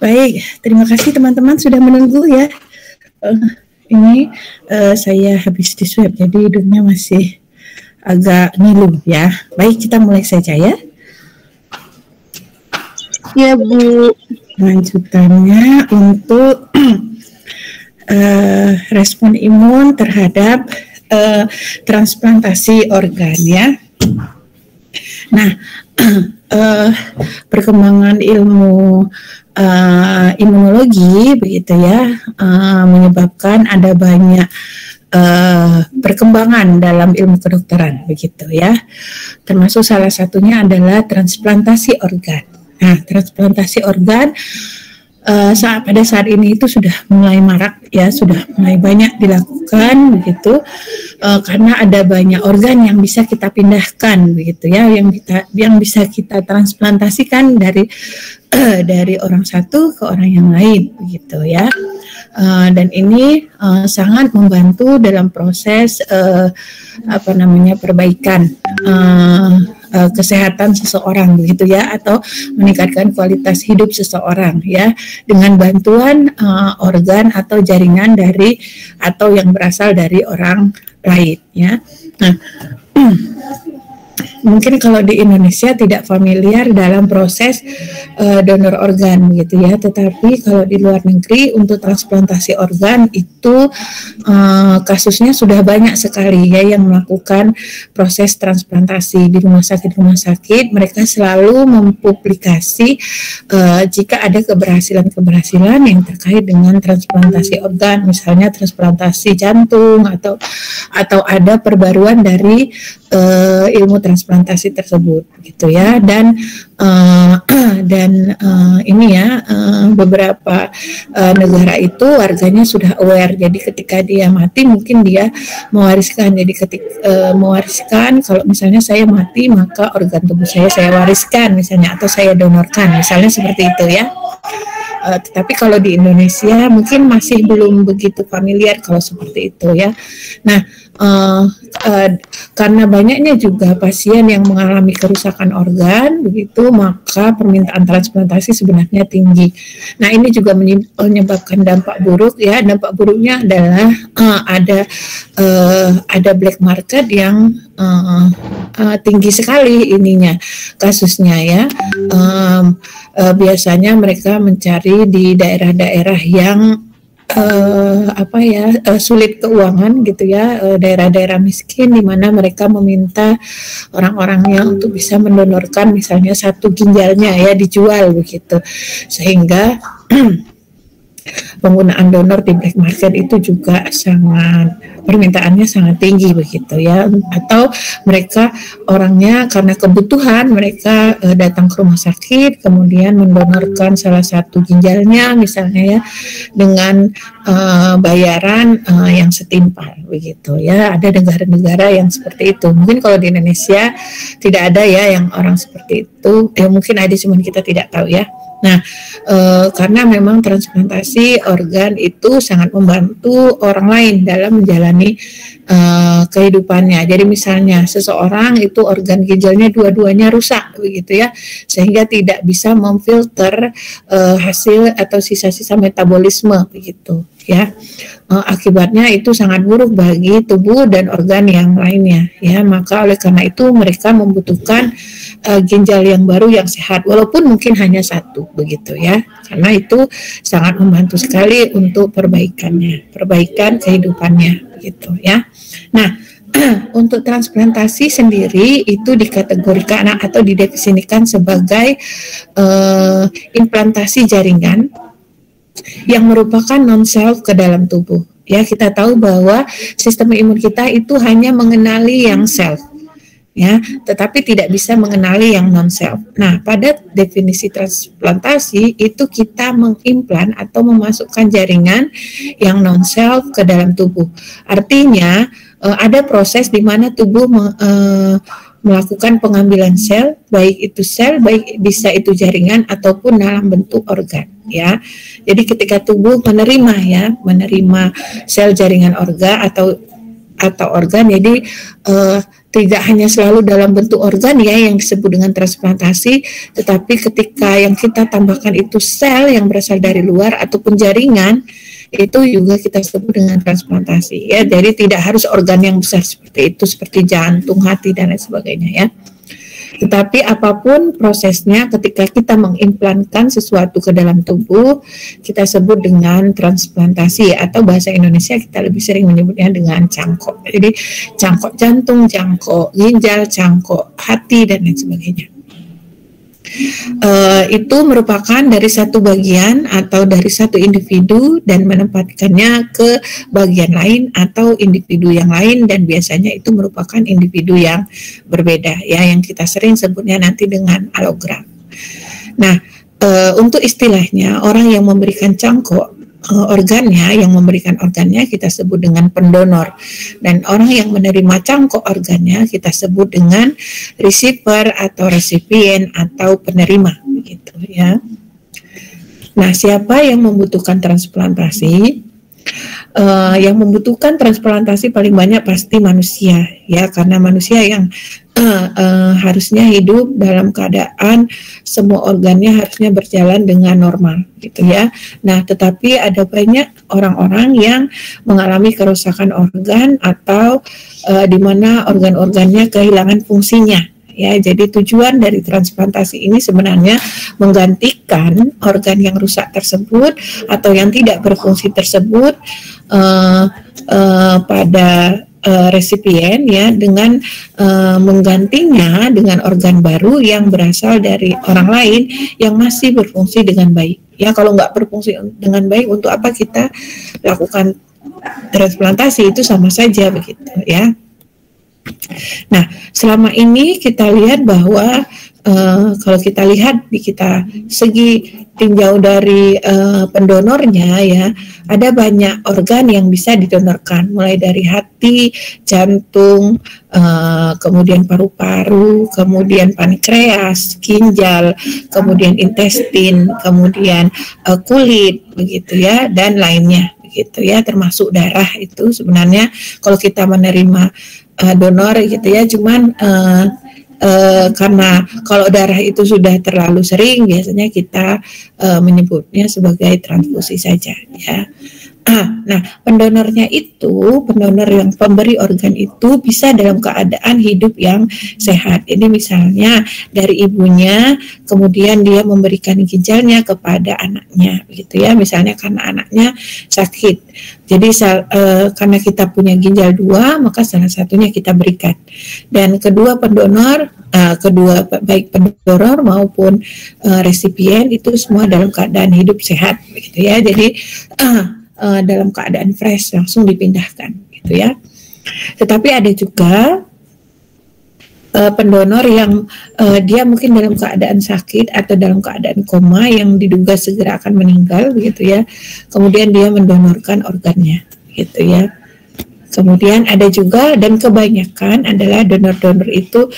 Baik, terima kasih teman-teman sudah menunggu ya. Ini saya habis di swab, jadi hidungnya masih agak ngilu ya. Baik, kita mulai saja ya. Ya Bu. Lanjutannya untuk respon imun terhadap transplantasi organ ya. Nah, perkembangan ilmu imunologi begitu ya menyebabkan ada banyak perkembangan dalam ilmu kedokteran begitu ya. Termasuk salah satunya adalah transplantasi organ. Nah, transplantasi organ pada saat ini itu sudah mulai marak ya, sudah mulai banyak dilakukan begitu karena ada banyak organ yang bisa kita pindahkan begitu ya, yang bisa kita transplantasikan dari orang satu ke orang yang lain begitu ya. Dan ini sangat membantu dalam proses perbaikan kesehatan seseorang begitu ya, atau meningkatkan kualitas hidup seseorang ya, dengan bantuan organ atau jaringan dari atau yang berasal dari orang lain ya. Nah, mungkin kalau di Indonesia tidak familiar dalam proses donor organ gitu ya, tetapi kalau di luar negeri untuk transplantasi organ itu kasusnya sudah banyak sekali ya yang melakukan proses transplantasi di rumah sakit mereka selalu mempublikasi jika ada keberhasilan yang terkait dengan transplantasi organ, misalnya transplantasi jantung atau ada perbaruan dari ilmu transplantasi tersebut gitu ya. Dan ini ya beberapa negara itu warganya sudah aware, jadi ketika dia mati mungkin dia mewariskan, jadi mewariskan kalau misalnya saya mati maka organ tubuh saya wariskan misalnya, atau saya donorkan misalnya, seperti itu ya. Tetapi kalau di Indonesia mungkin masih belum begitu familiar kalau seperti itu ya. Nah, karena banyaknya juga pasien yang mengalami kerusakan organ begitu, maka permintaan transplantasi sebenarnya tinggi. Nah, ini juga menyebabkan dampak buruk ya. Dampak buruknya adalah ada black market yang tinggi sekali ininya kasusnya ya. Biasanya mereka mencari di daerah-daerah yang sulit keuangan gitu ya, daerah-daerah miskin di mana mereka meminta orang-orangnya untuk bisa mendonorkan misalnya satu ginjalnya ya, dijual begitu, sehingga penggunaan donor di black market itu juga permintaannya sangat tinggi begitu ya. Atau mereka orangnya karena kebutuhan mereka datang ke rumah sakit kemudian mendonorkan salah satu ginjalnya misalnya ya, dengan bayaran yang setimpal begitu ya. Ada negara-negara yang seperti itu. Mungkin kalau di Indonesia tidak ada ya yang orang seperti itu ya, mungkin ada cuman kita tidak tahu ya. Nah, karena memang transplantasi organ itu sangat membantu orang lain dalam menjalani kehidupannya. Jadi misalnya seseorang itu organ ginjalnya dua-duanya rusak begitu ya, sehingga tidak bisa memfilter hasil atau sisa-sisa metabolisme begitu ya. Akibatnya itu sangat buruk bagi tubuh dan organ yang lainnya ya. Maka oleh karena itu mereka membutuhkan ginjal yang baru yang sehat, walaupun mungkin hanya satu begitu ya, karena itu sangat membantu sekali untuk perbaikan kehidupannya gitu ya. Nah, untuk transplantasi sendiri itu dikategorikan atau didefinisikan sebagai implantasi jaringan yang merupakan non-self ke dalam tubuh. Ya, kita tahu bahwa sistem imun kita itu hanya mengenali yang self, ya, tetapi tidak bisa mengenali yang non-self. Nah, pada definisi transplantasi itu kita mengimplan atau memasukkan jaringan yang non-self ke dalam tubuh. Artinya ada proses di mana tubuh melakukan pengambilan sel, baik bisa itu jaringan ataupun dalam bentuk organ ya. Jadi ketika tubuh menerima sel jaringan organ atau organ. Jadi tidak hanya selalu dalam bentuk organ ya yang disebut dengan transplantasi, tetapi ketika yang kita tambahkan itu sel yang berasal dari luar ataupun jaringan, itu juga kita sebut dengan transplantasi ya. Jadi tidak harus organ yang besar seperti itu, seperti jantung, hati dan lain sebagainya ya. Tetapi apapun prosesnya, ketika kita mengimplankan sesuatu ke dalam tubuh, kita sebut dengan transplantasi, atau bahasa Indonesia kita lebih sering menyebutnya dengan cangkok. Jadi cangkok jantung, cangkok ginjal, cangkok hati dan lain sebagainya. Itu merupakan dari satu bagian atau dari satu individu dan menempatkannya ke bagian lain atau individu yang lain, dan biasanya itu merupakan individu yang berbeda ya, yang kita sering sebutnya nanti dengan allogram. Nah, untuk istilahnya orang yang memberikan cangkok organnya, yang memberikan organnya kita sebut dengan pendonor, dan orang yang menerima cangkok organnya kita sebut dengan receiver atau resipien atau penerima gitu ya. Nah, siapa yang membutuhkan transplantasi? Yang membutuhkan transplantasi paling banyak pasti manusia ya, karena manusia yang harusnya hidup dalam keadaan semua organnya harusnya berjalan dengan normal gitu ya. Nah, tetapi ada banyak orang-orang yang mengalami kerusakan organ atau di mana organ-organnya kehilangan fungsinya. Ya, jadi tujuan dari transplantasi ini sebenarnya menggantikan organ yang rusak tersebut atau yang tidak berfungsi tersebut pada resipien ya, dengan menggantinya dengan organ baru yang berasal dari orang lain yang masih berfungsi dengan baik. Ya, kalau nggak berfungsi dengan baik, untuk apa kita lakukan transplantasi? Itu sama saja begitu ya. Nah, selama ini kita lihat bahwa kalau kita lihat di kita segi tinjau dari pendonornya ya, ada banyak organ yang bisa didonorkan, mulai dari hati, jantung, kemudian paru-paru, kemudian pankreas, ginjal, kemudian intestin, kemudian kulit begitu ya, dan lainnya begitu ya, termasuk darah. Itu sebenarnya kalau kita menerima donor gitu ya, cuman karena kalau darah itu sudah terlalu sering, biasanya kita menyebutnya sebagai transfusi saja ya. Nah, pendonornya itu, pendonor yang pemberi organ itu bisa dalam keadaan hidup yang sehat. Ini misalnya dari ibunya, kemudian dia memberikan ginjalnya kepada anaknya, gitu ya. Misalnya karena anaknya sakit, jadi karena kita punya ginjal 2, maka salah satunya kita berikan. Dan kedua pendonor, baik pendonor maupun resipien itu semua dalam keadaan hidup sehat, gitu ya. Jadi dalam keadaan fresh langsung dipindahkan gitu ya. Tetapi ada juga pendonor yang dia mungkin dalam keadaan sakit atau dalam keadaan koma yang diduga segera akan meninggal begitu ya. Kemudian dia mendonorkan organnya gitu ya. Kemudian ada juga, dan kebanyakan adalah donor-donor itu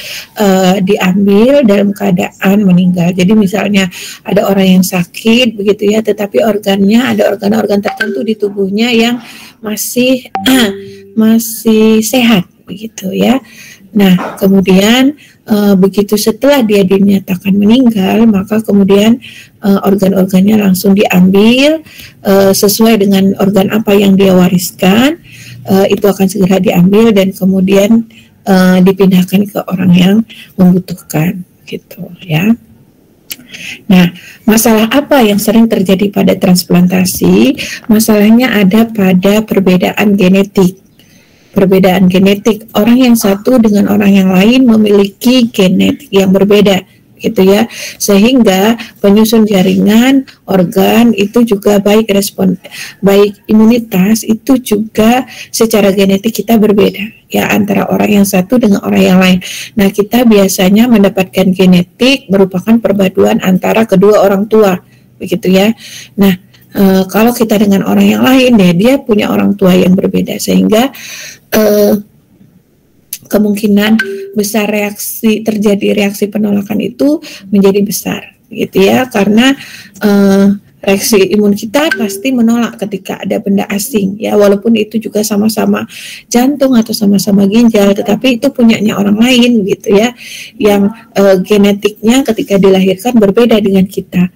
diambil dalam keadaan meninggal. Jadi misalnya ada orang yang sakit begitu ya, tetapi organnya, ada organ-organ tertentu di tubuhnya yang masih sehat begitu ya. Nah, kemudian begitu setelah dia dinyatakan meninggal, maka kemudian organ-organnya langsung diambil sesuai dengan organ apa yang dia wariskan. Itu akan segera diambil dan kemudian dipindahkan ke orang yang membutuhkan gitu ya. Nah, masalah apa yang sering terjadi pada transplantasi? Masalahnya ada pada perbedaan genetik. Perbedaan genetik, orang yang satu dengan orang yang lain memiliki genetik yang berbeda gitu ya, sehingga penyusun jaringan organ itu juga baik imunitas itu juga secara genetik kita berbeda ya, antara orang yang satu dengan orang yang lain. Nah, kita biasanya mendapatkan genetik merupakan perpaduan antara kedua orang tua begitu ya. Nah, kalau kita dengan orang yang lain dia punya orang tua yang berbeda, sehingga kemungkinan besar terjadi reaksi penolakan itu menjadi besar gitu ya, karena reaksi imun kita pasti menolak ketika ada benda asing ya, walaupun itu juga sama-sama jantung atau sama-sama ginjal, tetapi itu punyanya orang lain gitu ya, yang genetiknya ketika dilahirkan berbeda dengan kita.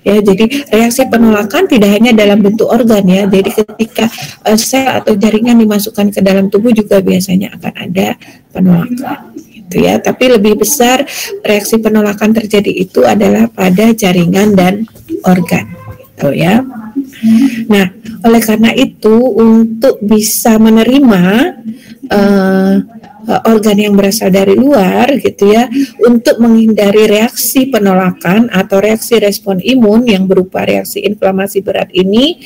Ya, jadi reaksi penolakan tidak hanya dalam bentuk organ ya. Jadi ketika sel atau jaringan dimasukkan ke dalam tubuh juga biasanya akan ada penolakan gitu ya. Tapi lebih besar reaksi penolakan terjadi itu adalah pada jaringan dan organ gitu ya. Nah, oleh karena itu untuk bisa menerima organ yang berasal dari luar gitu ya, untuk menghindari reaksi penolakan atau reaksi respon imun yang berupa reaksi inflamasi berat ini,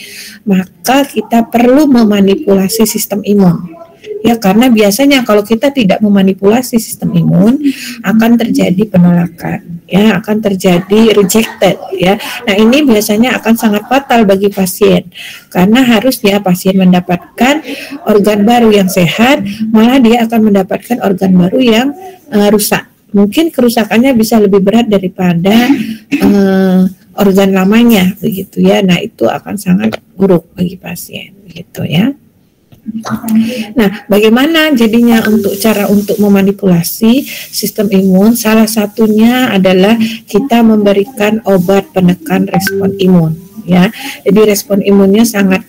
maka kita perlu memanipulasi sistem imun. Ya, karena biasanya kalau kita tidak memanipulasi sistem imun akan terjadi penolakan, ya, akan terjadi rejected, ya. Nah, ini biasanya akan sangat fatal bagi pasien karena harusnya pasien mendapatkan organ baru yang sehat, malah dia akan mendapatkan organ baru yang rusak. Mungkin kerusakannya bisa lebih berat daripada organ lamanya, begitu ya. Nah, itu akan sangat buruk bagi pasien, begitu ya. Nah, bagaimana jadinya cara untuk memanipulasi sistem imun? Salah satunya adalah kita memberikan obat penekan respon imun, ya. Jadi respon imunnya sangat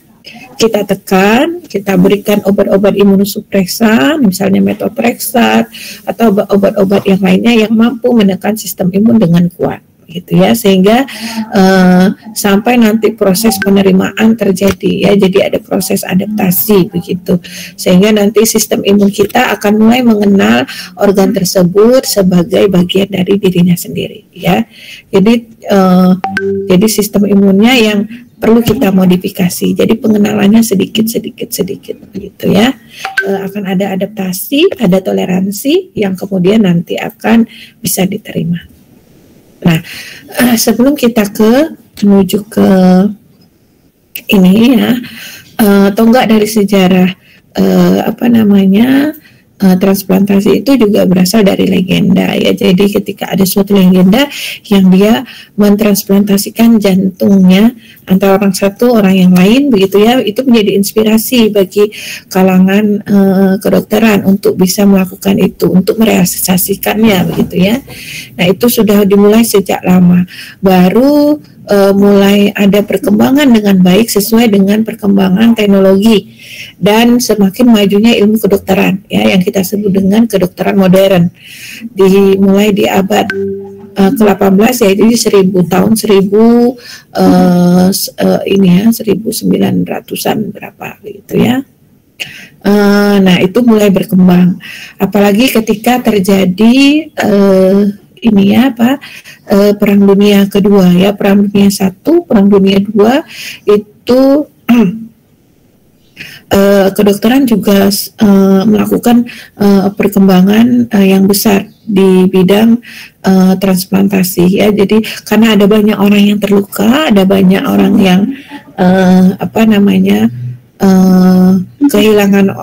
kita tekan, kita berikan obat-obat imunosupresan, misalnya metotrexat atau obat-obat yang lainnya yang mampu menekan sistem imun dengan kuat, gitu ya, sehingga sampai nanti proses penerimaan terjadi ya, jadi ada proses adaptasi begitu, sehingga nanti sistem imun kita akan mulai mengenal organ tersebut sebagai bagian dari dirinya sendiri ya. Jadi sistem imunnya yang perlu kita modifikasi, jadi pengenalannya sedikit begitu ya. Akan ada adaptasi, ada toleransi yang kemudian nanti akan bisa diterima. Nah, sebelum kita menuju ke ini ya, tonggak dari sejarah transplantasi itu juga berasal dari legenda ya. Jadi ketika ada suatu legenda yang dia mentransplantasikan jantungnya antara orang satu orang yang lain begitu ya, itu menjadi inspirasi bagi kalangan kedokteran untuk bisa melakukan itu, untuk merealisasikannya begitu ya. Nah, itu sudah dimulai sejak lama, baru mulai ada perkembangan dengan baik sesuai dengan perkembangan teknologi dan semakin majunya ilmu kedokteran ya, yang kita sebut dengan kedokteran modern, dimulai di abad ke-18 ya, jadi 1900-an berapa gitu ya. Nah, itu mulai berkembang, apalagi ketika terjadi Perang Dunia Kedua ya, Perang Dunia I, Perang Dunia II itu kedokteran juga melakukan perkembangan yang besar di bidang transplantasi ya. Jadi karena ada banyak orang yang terluka, ada banyak orang yang kehilangan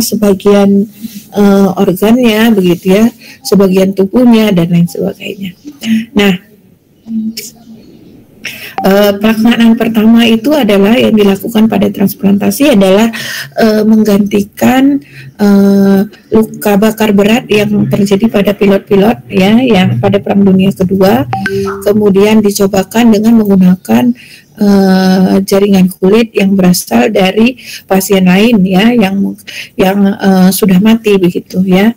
sebagian organnya begitu ya, sebagian tubuhnya dan lain sebagainya. Nah, pelaksanaan pertama itu adalah yang dilakukan pada transplantasi adalah menggantikan luka bakar berat yang terjadi pada pilot-pilot ya, yang pada Perang Dunia Kedua, kemudian dicobakan dengan menggunakan jaringan kulit yang berasal dari pasien lain ya, yang sudah mati begitu ya,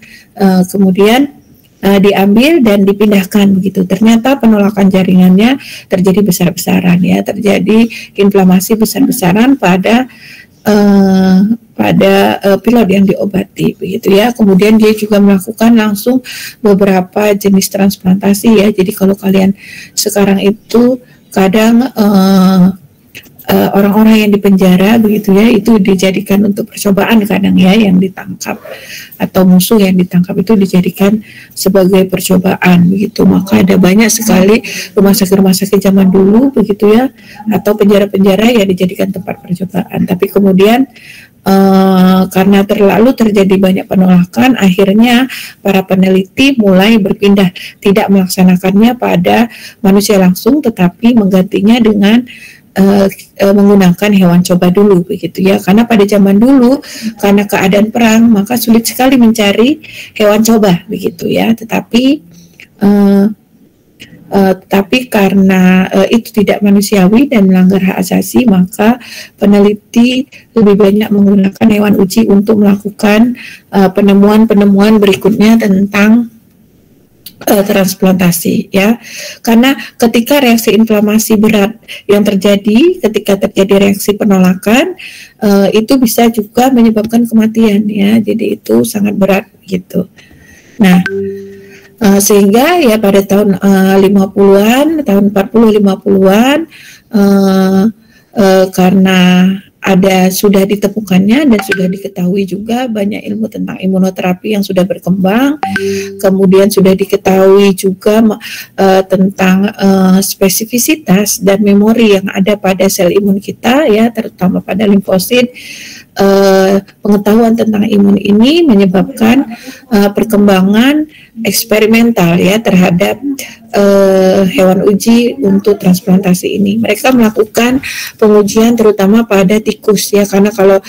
kemudian diambil dan dipindahkan begitu. Ternyata penolakan jaringannya terjadi besar-besaran ya, terjadi inflamasi besar-besaran pada pilot yang diobati begitu ya. Kemudian dia juga melakukan langsung beberapa jenis transplantasi ya. Jadi kalau kalian sekarang itu kadang orang-orang yang dipenjara begitu ya, itu dijadikan untuk percobaan kadang ya, yang ditangkap atau musuh yang ditangkap itu dijadikan sebagai percobaan begitu. Maka ada banyak sekali rumah sakit zaman dulu begitu ya, atau penjara-penjara yang dijadikan tempat percobaan. Tapi kemudian karena terjadi banyak penolakan, akhirnya para peneliti mulai berpindah, tidak melaksanakannya pada manusia langsung, tetapi menggantinya dengan menggunakan hewan coba dulu, begitu ya. Karena pada zaman dulu, karena keadaan perang, maka sulit sekali mencari hewan coba, begitu ya. Tetapi karena itu tidak manusiawi dan melanggar hak asasi, maka peneliti lebih banyak menggunakan hewan uji untuk melakukan penemuan-penemuan berikutnya tentang transplantasi, ya. Karena ketika reaksi inflamasi berat yang terjadi ketika terjadi reaksi penolakan, itu bisa juga menyebabkan kematian, ya. Jadi itu sangat berat gitu. Nah, sehingga ya pada tahun 50-an, tahun 40-50-an, karena sudah ditemukannya dan sudah diketahui juga banyak ilmu tentang imunoterapi yang sudah berkembang, kemudian sudah diketahui juga tentang spesifisitas dan memori yang ada pada sel imun kita, ya, terutama pada limfosit. Pengetahuan tentang imun ini menyebabkan perkembangan eksperimental, ya, terhadap hewan uji untuk transplantasi ini. Mereka melakukan pengujian terutama pada tikus, ya, karena kalau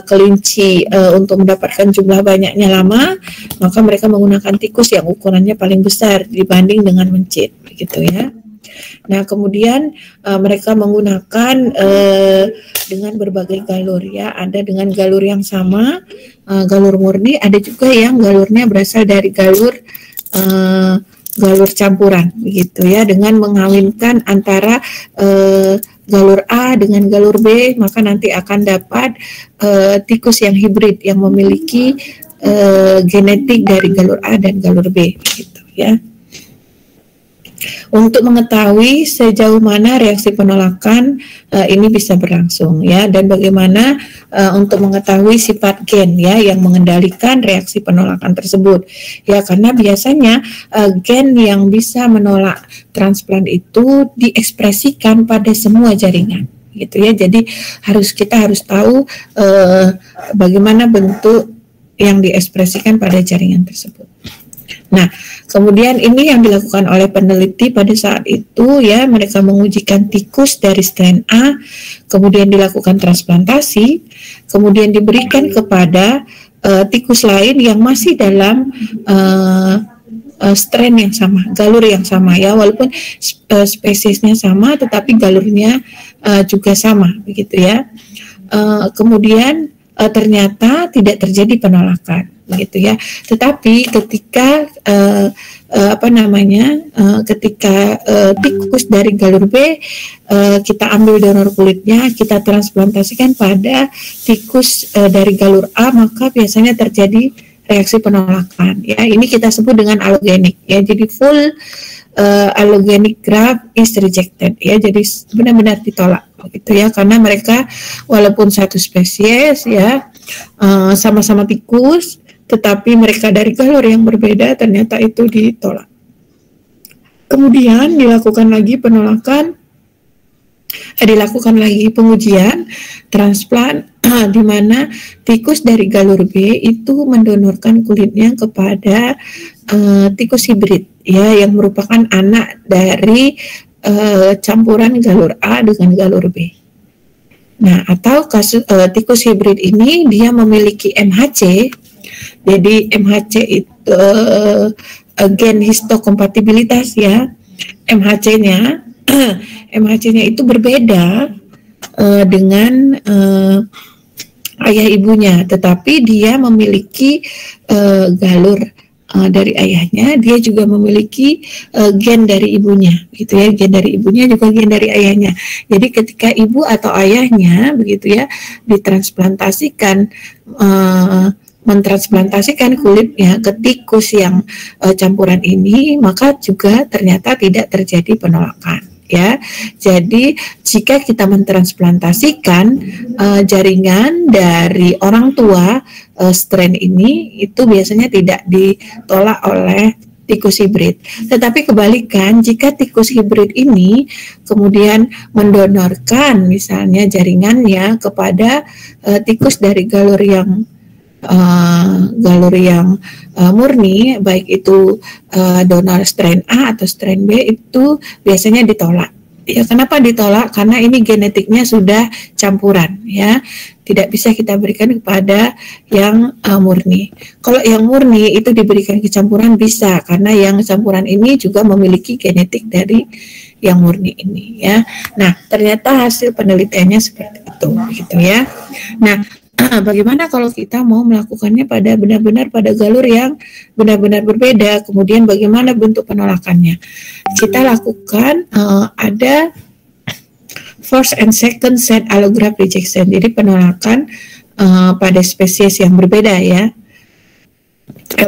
kelinci untuk mendapatkan jumlah banyaknya lama, maka mereka menggunakan tikus yang ukurannya paling besar dibanding dengan mencit, begitu ya. Nah, kemudian mereka menggunakan dengan berbagai galur, ya. Ada dengan galur yang sama, galur murni, ada juga yang galurnya berasal dari galur campuran, begitu ya, dengan mengawinkan antara galur A dengan galur B, maka nanti akan dapat tikus yang hibrid yang memiliki genetik dari galur A dan galur B, gitu ya. Untuk mengetahui sejauh mana reaksi penolakan ini bisa berlangsung, ya, dan bagaimana untuk mengetahui sifat gen, ya, yang mengendalikan reaksi penolakan tersebut, ya, karena biasanya gen yang bisa menolak transplant itu diekspresikan pada semua jaringan, gitu ya. Jadi kita harus tahu bagaimana bentuk yang diekspresikan pada jaringan tersebut. Nah, kemudian ini yang dilakukan oleh peneliti pada saat itu, ya, mereka mengujikan tikus dari strain A, kemudian dilakukan transplantasi, kemudian diberikan kepada tikus lain yang masih dalam strain yang sama, galur yang sama, ya, walaupun spesiesnya sama, tetapi galurnya juga sama, begitu ya. Kemudian ternyata tidak terjadi penolakan, begitu ya. Tetapi ketika ketika tikus dari galur B, kita ambil donor kulitnya, kita transplantasikan pada tikus dari galur A, maka biasanya terjadi reaksi penolakan, ya. Ini kita sebut dengan allogenik, ya. Jadi full allogeneic graft is rejected, ya. Jadi benar-benar ditolak, gitu ya, karena mereka walaupun satu spesies, ya, sama-sama tikus, tetapi mereka dari galur yang berbeda, ternyata itu ditolak. Kemudian dilakukan lagi pengujian transplant di mana tikus dari galur B itu mendonorkan kulitnya kepada tikus hibrid, ya, yang merupakan anak dari campuran galur A dengan galur B. Nah, atau kasus tikus hibrid ini dia memiliki MHC. Jadi MHC itu gen histokompatibilitas, ya. MHC-nya itu berbeda dengan ayah ibunya, tetapi dia memiliki galur dari ayahnya, dia juga memiliki gen dari ibunya, gitu ya. Gen dari ibunya juga gen dari ayahnya. Jadi ketika ibu atau ayahnya, begitu ya, mentransplantasikan kulitnya ke tikus yang campuran ini, maka juga ternyata tidak terjadi penolakan, ya. Jadi jika kita mentransplantasikan jaringan dari orang tua strain ini, itu biasanya tidak ditolak oleh tikus hibrid. Tetapi kebalikan, jika tikus hibrid ini kemudian mendonorkan misalnya jaringannya kepada tikus dari galur yang galur yang murni, baik itu donor strain A atau strain B, itu biasanya ditolak. Ya, kenapa ditolak? Karena ini genetiknya sudah campuran, ya, tidak bisa kita berikan kepada yang murni. Kalau yang murni itu diberikan kecampuran bisa, karena yang campuran ini juga memiliki genetik dari yang murni ini, ya. Nah, ternyata hasil penelitiannya seperti itu, gitu ya. Nah, bagaimana kalau kita mau melakukannya pada benar-benar pada galur yang benar-benar berbeda, kemudian bagaimana bentuk penolakannya? Kita lakukan ada first and second set allograft rejection, jadi penolakan pada spesies yang berbeda, ya,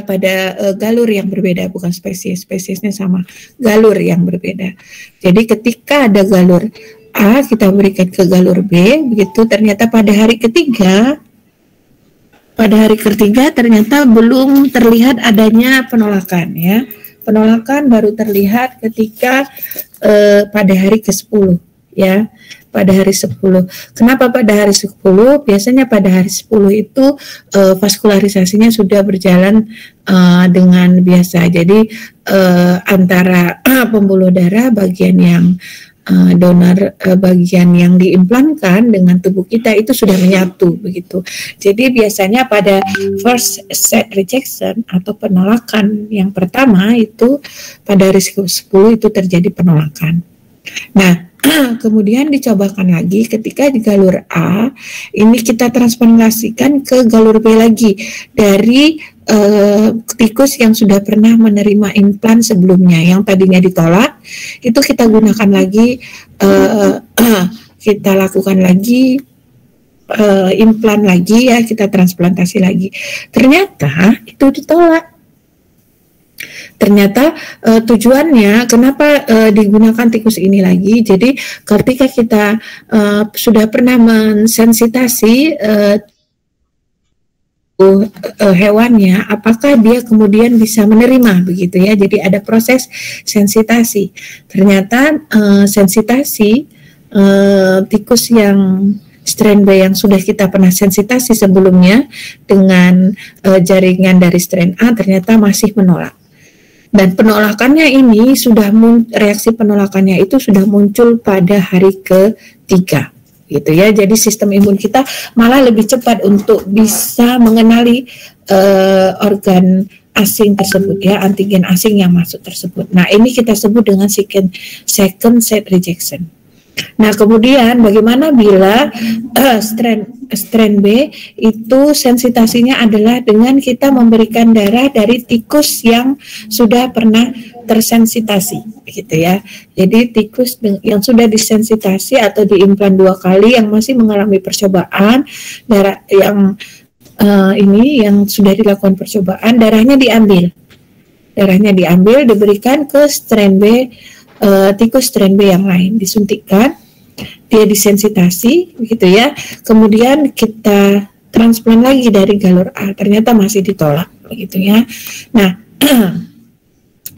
pada galur yang berbeda, bukan spesiesnya sama, galur yang berbeda. Jadi ketika ada galur A kita berikan ke galur B, begitu ternyata pada hari ketiga ternyata belum terlihat adanya penolakan, ya. Penolakan baru terlihat ketika pada hari ke-10, ya. Pada hari 10. Kenapa pada hari 10? Biasanya pada hari 10 itu vaskularisasinya sudah berjalan dengan biasa. Jadi antara pembuluh darah bagian yang donor bagian yang diimplankan dengan tubuh kita itu sudah menyatu, begitu. Jadi biasanya pada first set rejection atau penolakan yang pertama itu pada hari 10 itu terjadi penolakan. Nah, kemudian dicobakan lagi ketika di galur A ini kita transplantasikan ke galur B lagi dari tikus yang sudah pernah menerima implan sebelumnya, yang tadinya ditolak, itu kita gunakan lagi, kita lakukan lagi implan lagi, ya, kita transplantasi lagi. Ternyata itu ditolak. Ternyata tujuannya kenapa digunakan tikus ini lagi. Jadi ketika kita sudah pernah mensensitasi hewannya, apakah dia kemudian bisa menerima, begitu ya. Jadi ada proses sensitasi. Ternyata sensitasi tikus yang strain B yang sudah kita pernah sensitasi sebelumnya dengan jaringan dari strain A ternyata masih menolak. Dan penolakannya ini reaksi penolakannya itu sudah muncul pada hari ke-3, gitu ya. Jadi sistem imun kita malah lebih cepat untuk bisa mengenali organ asing tersebut, ya, antigen asing yang masuk tersebut. Nah, ini kita sebut dengan second set rejection. Nah, kemudian bagaimana bila strain B itu sensitasinya adalah dengan kita memberikan darah dari tikus yang sudah pernah tersensitasi, gitu ya. Jadi tikus yang sudah disensitasi atau diimplan 2 kali yang masih mengalami percobaan, darah yang ini yang sudah dilakukan percobaan, darahnya diambil diberikan ke strain B, tikus strain B yang lain, disuntikkan, dia disensitasi, begitu ya. Kemudian kita transplant lagi dari galur A, ternyata masih ditolak, begitu ya. Nah,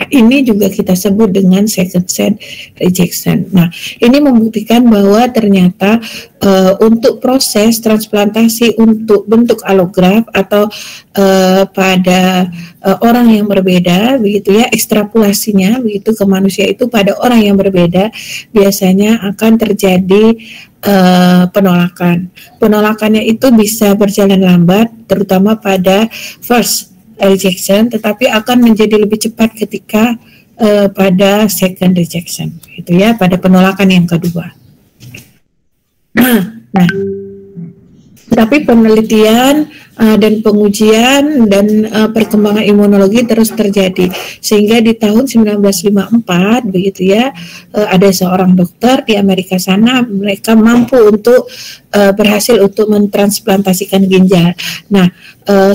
ini juga kita sebut dengan second set rejection. Nah, ini membuktikan bahwa ternyata untuk proses transplantasi untuk bentuk alograf atau pada orang yang berbeda, begitu ya, ekstrapolasinya begitu ke manusia itu pada orang yang berbeda biasanya akan terjadi penolakan. Penolakannya itu bisa berjalan lambat, terutama pada first rejection, tetapi akan menjadi lebih cepat ketika pada second rejection, gitu ya, pada penolakan yang kedua. Nah, tapi penelitian dan pengujian dan perkembangan imunologi terus terjadi, sehingga di tahun 1954 begitu ya, ada seorang dokter di Amerika sana, mereka mampu untuk berhasil untuk mentransplantasikan ginjal. Nah,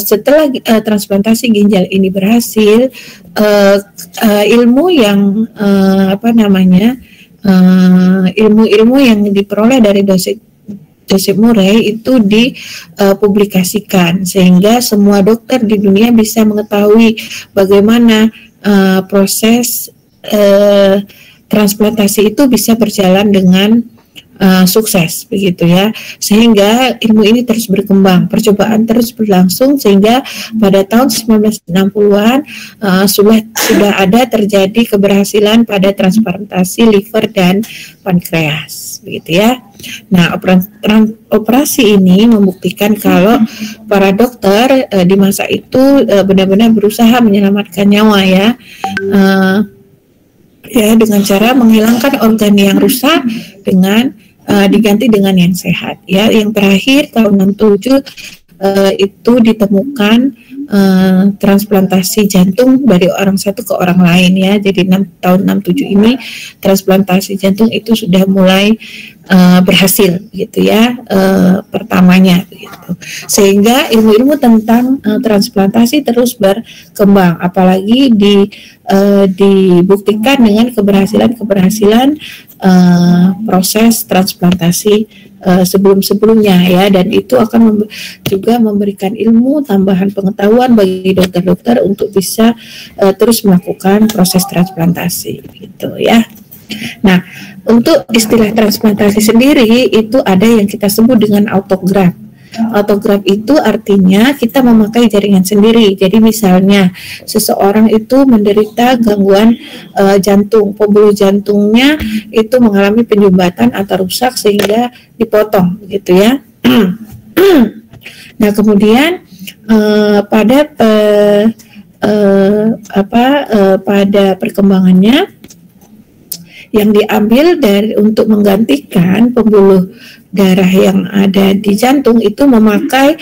setelah transplantasi ginjal ini berhasil, ilmu yang ilmu-ilmu yang diperoleh dari Joseph Murray itu dipublikasikan, sehingga semua dokter di dunia bisa mengetahui bagaimana proses transplantasi itu bisa berjalan dengan sukses begitu ya, sehingga ilmu ini terus berkembang, percobaan terus berlangsung sehingga pada tahun 1960-an sudah ada terjadi keberhasilan pada transplantasi liver dan pankreas begitu ya. Nah, operasi ini membuktikan kalau para dokter di masa itu benar-benar berusaha menyelamatkan nyawa ya. Ya, dengan cara menghilangkan organ yang rusak dengan diganti dengan yang sehat ya. Yang terakhir tahun 67 itu ditemukan transplantasi jantung dari orang satu ke orang lain ya. Jadi tahun 67 ini transplantasi jantung itu sudah mulai berhasil gitu ya, pertamanya gitu. Sehingga ilmu-ilmu tentang transplantasi terus berkembang, apalagi dibuktikan dengan keberhasilan proses transplantasi sebelum-sebelumnya ya, dan itu akan juga memberikan ilmu tambahan pengetahuan bagi dokter-dokter untuk bisa terus melakukan proses transplantasi gitu ya. Nah, untuk istilah transplantasi sendiri itu ada yang kita sebut dengan autograf. Autograf itu artinya kita memakai jaringan sendiri. Jadi misalnya seseorang itu menderita gangguan jantung, pembuluh jantungnya itu mengalami penyumbatan atau rusak sehingga dipotong gitu ya. Nah, kemudian pada perkembangannya yang diambil untuk menggantikan pembuluh darah yang ada di jantung itu memakai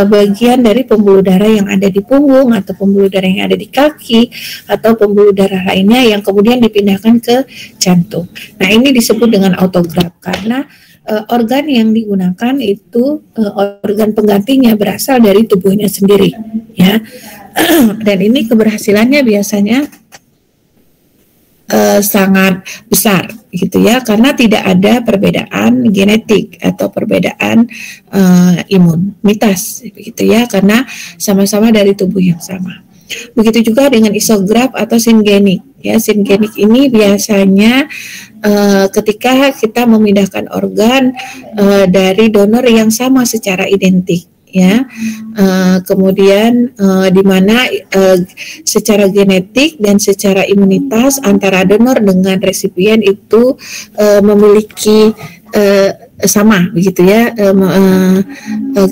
bagian dari pembuluh darah yang ada di punggung atau pembuluh darah yang ada di kaki atau pembuluh darah lainnya yang kemudian dipindahkan ke jantung. Nah, ini disebut dengan autograf karena organ yang digunakan itu organ penggantinya berasal dari tubuhnya sendiri ya. Dan ini keberhasilannya biasanya sangat besar gitu ya, karena tidak ada perbedaan genetik atau perbedaan imunitas gitu ya, karena sama-sama dari tubuh yang sama. Begitu juga dengan isograf atau singenik ya. Singenik ini biasanya ketika kita memindahkan organ dari donor yang sama secara identik ya, kemudian di mana secara genetik dan secara imunitas antara donor dengan resipien itu memiliki sama begitu ya,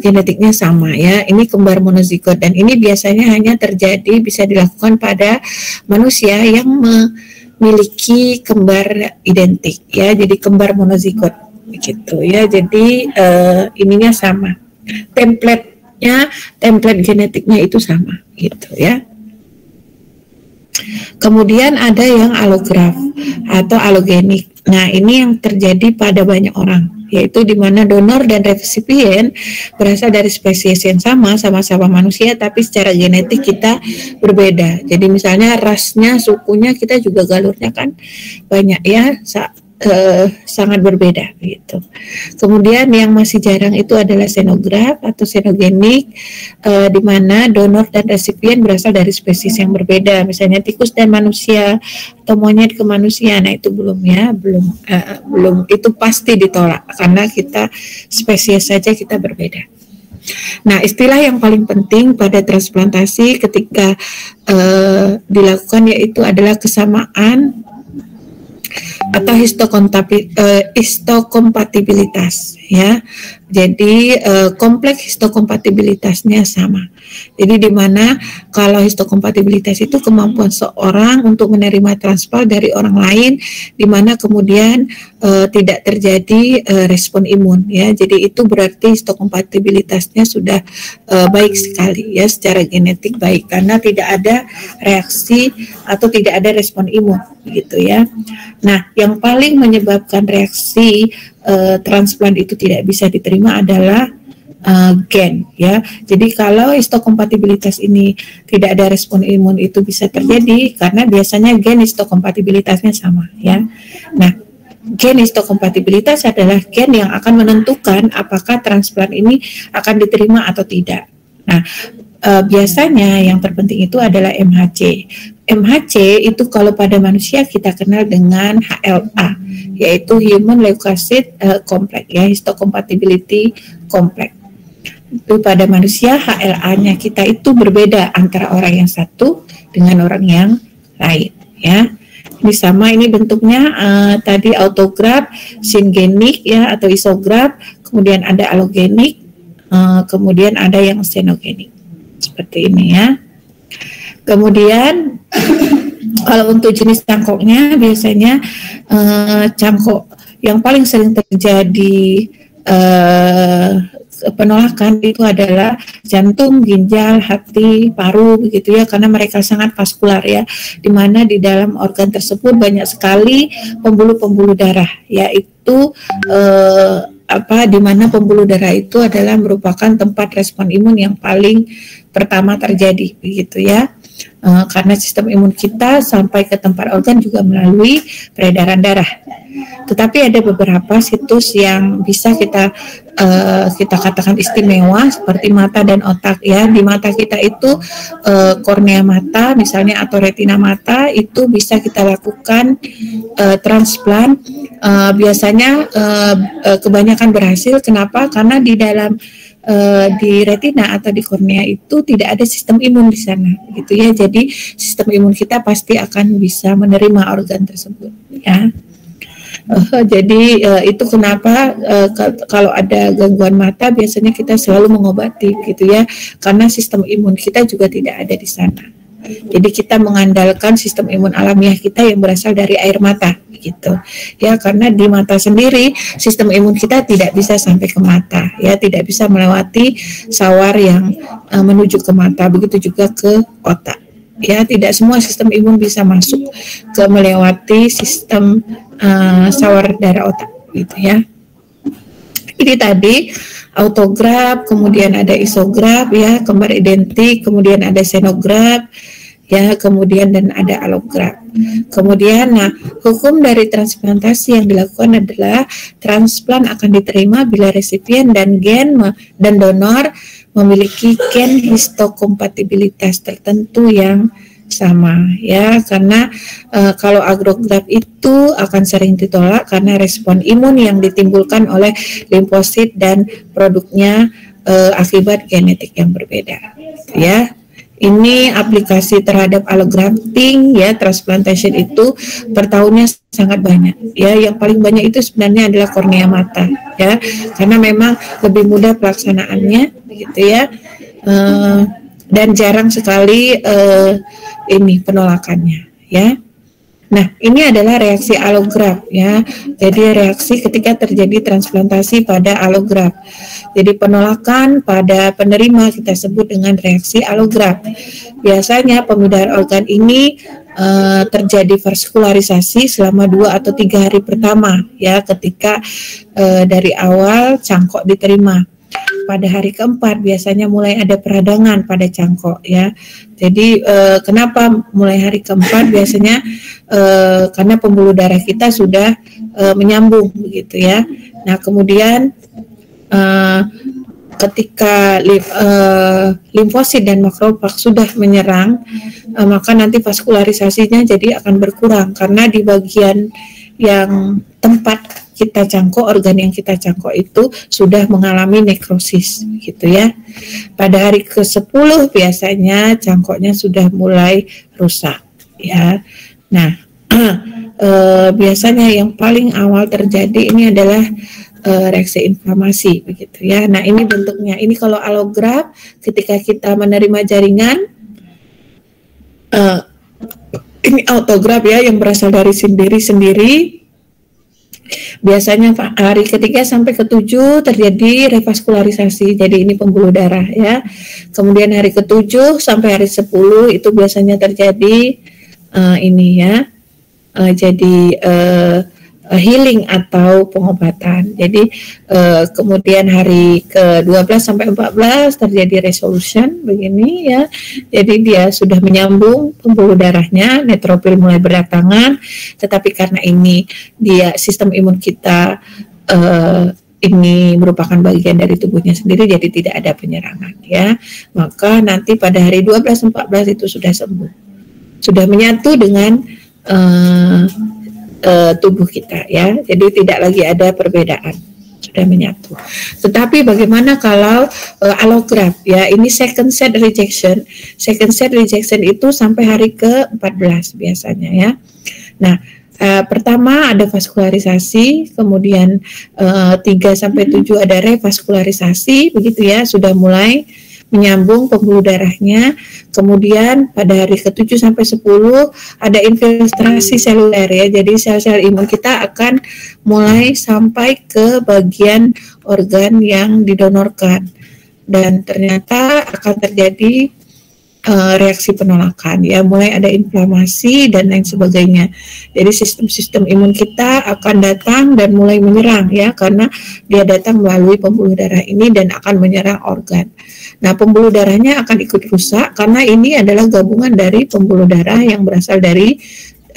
genetiknya sama ya. Ini kembar monozigot dan ini biasanya hanya terjadi bisa dilakukan pada manusia yang memiliki kembar identik ya, jadi kembar monozigot begitu ya. Jadi ininya sama, template genetiknya itu sama gitu ya. Kemudian ada yang alograf atau alogenik. Nah, ini yang terjadi pada banyak orang, yaitu di mana donor dan resipien berasal dari spesies yang sama-sama manusia, tapi secara genetik kita berbeda. Jadi misalnya rasnya, sukunya kita juga galurnya kan banyak ya, sangat berbeda gitu. Kemudian yang masih jarang itu adalah xenograf atau xenogenik, di mana donor dan resipien berasal dari spesies yang berbeda, misalnya tikus dan manusia atau monyet ke manusia. Nah, itu belum itu pasti ditolak karena kita spesies saja kita berbeda. Nah, istilah yang paling penting pada transplantasi ketika dilakukan yaitu adalah kesamaan atau histokompatibilitas ya. Jadi kompleks histokompatibilitasnya sama. Jadi di mana kalau histokompatibilitas itu kemampuan seorang untuk menerima transplant dari orang lain, di mana kemudian tidak terjadi respon imun ya. Jadi itu berarti histokompatibilitasnya sudah baik sekali ya, secara genetik baik karena tidak ada reaksi atau tidak ada respon imun gitu ya. Nah, yang paling menyebabkan reaksi transplant itu tidak bisa diterima adalah gen ya. Jadi kalau histokompatibilitas ini tidak ada respon imun itu bisa terjadi karena biasanya gen histokompatibilitasnya sama ya. Nah, gen histokompatibilitas adalah gen yang akan menentukan apakah transplant ini akan diterima atau tidak. Nah, biasanya yang terpenting itu adalah MHC. MHC itu kalau pada manusia kita kenal dengan HLA, yaitu Human Leukocyte Complex, ya, Histocompatibility Complex. Itu pada manusia HLA-nya kita itu berbeda antara orang yang satu dengan orang yang lain, ya. Ini sama, ini bentuknya tadi autograf, syngenik, ya, atau isograf, kemudian ada allogenik, kemudian ada yang xenogenik. Seperti ini, ya. Kemudian kalau untuk jenis cangkoknya biasanya cangkok yang paling sering terjadi penolakan itu adalah jantung, ginjal, hati, paru, begitu ya, karena mereka sangat vaskular, ya, di mana di dalam organ tersebut banyak sekali pembuluh-pembuluh darah, yaitu di mana pembuluh darah itu adalah merupakan tempat respon imun yang paling pertama terjadi, begitu ya. Karena sistem imun kita sampai ke tempat organ juga melalui peredaran darah. Tetapi ada beberapa situs yang bisa kita katakan istimewa, seperti mata dan otak, ya. Di mata kita itu kornea mata misalnya atau retina mata itu bisa kita lakukan transplant. Biasanya kebanyakan berhasil. Kenapa? Karena di dalam di retina atau di kornea itu tidak ada sistem imun di sana, gitu ya. Jadi sistem imun kita pasti akan bisa menerima organ tersebut, ya. Jadi itu kenapa kalau ada gangguan mata biasanya kita selalu mengobati, gitu ya, karena sistem imun kita juga tidak ada di sana. Jadi kita mengandalkan sistem imun alamiah kita yang berasal dari air mata, gitu ya, karena di mata sendiri sistem imun kita tidak bisa sampai ke mata, ya, tidak bisa melewati sawar yang menuju ke mata, begitu juga ke otak, ya. Tidak semua sistem imun bisa masuk ke melewati sistem sawar darah otak, gitu ya. Ini tadi autograf, kemudian ada isograf, ya, kembar identik, kemudian ada xenograf, ya, kemudian dan ada allograf. Kemudian, nah, hukum dari transplantasi yang dilakukan adalah transplant akan diterima bila resipien dan donor memiliki gen histokompatibilitas tertentu yang sama, ya, karena kalau allograf itu akan sering ditolak karena respon imun yang ditimbulkan oleh limfosit dan produknya akibat genetik yang berbeda, ya. Ini aplikasi terhadap allografting, ya, transplantation itu per tahunnya sangat banyak, ya. Yang paling banyak itu sebenarnya adalah kornea mata, ya, karena memang lebih mudah pelaksanaannya, gitu ya, dan jarang sekali ini penolakannya, ya. Nah, ini adalah reaksi allograf, ya. Jadi reaksi ketika terjadi transplantasi pada allograf. Jadi penolakan pada penerima kita sebut dengan reaksi allograf. Biasanya pemindahan organ ini terjadi vaskularisasi selama 2 atau 3 hari pertama, ya, ketika dari awal cangkok diterima. Pada hari keempat biasanya mulai ada peradangan pada cangkok, ya. Jadi kenapa mulai hari keempat? Biasanya karena pembuluh darah kita sudah menyambung, begitu ya. Nah, kemudian ketika limfosit dan makrofag sudah menyerang, maka nanti vaskularisasinya jadi akan berkurang karena di bagian yang tempat kita cangkok, organ yang kita cangkok itu sudah mengalami nekrosis, gitu ya. Pada hari ke-10 biasanya cangkoknya sudah mulai rusak, ya. Nah, biasanya yang paling awal terjadi ini adalah reaksi inflamasi, begitu ya. Nah, ini bentuknya. Ini kalau allograf ketika kita menerima jaringan, ini autograf, ya, yang berasal dari sendiri. Biasanya hari ketiga sampai ke-7 terjadi revaskularisasi, jadi ini pembuluh darah, ya. Kemudian hari ke-7 sampai hari 10 itu biasanya terjadi ini, ya, jadi healing atau pengobatan. Jadi kemudian hari ke-12 sampai 14 terjadi resolution, begini, ya. Jadi dia sudah menyambung pembuluh darahnya, neutrofil mulai berdatangan, tetapi karena ini dia sistem imun kita ini merupakan bagian dari tubuhnya sendiri, jadi tidak ada penyerangan ya. Maka nanti pada hari 12-14 itu sudah sembuh, sudah menyatu dengan tubuh kita ya. Jadi tidak lagi ada perbedaan, sudah menyatu. Tetapi bagaimana kalau allograft ya, ini second set rejection. Second set rejection itu sampai hari ke-14 biasanya ya. Nah, pertama ada vaskularisasi, kemudian 3-7 ada revaskularisasi, begitu ya, sudah mulai menyambung pembuluh darahnya. Kemudian pada hari ke-7-10 ada infiltrasi seluler ya. Jadi sel-sel imun kita akan mulai sampai ke bagian organ yang didonorkan. Dan ternyata akan terjadi reaksi penolakan ya, mulai ada inflamasi dan lain sebagainya. Jadi sistem imun kita akan datang dan mulai menyerang ya, karena dia datang melalui pembuluh darah ini dan akan menyerang organ. Nah, pembuluh darahnya akan ikut rusak karena ini adalah gabungan dari pembuluh darah yang berasal dari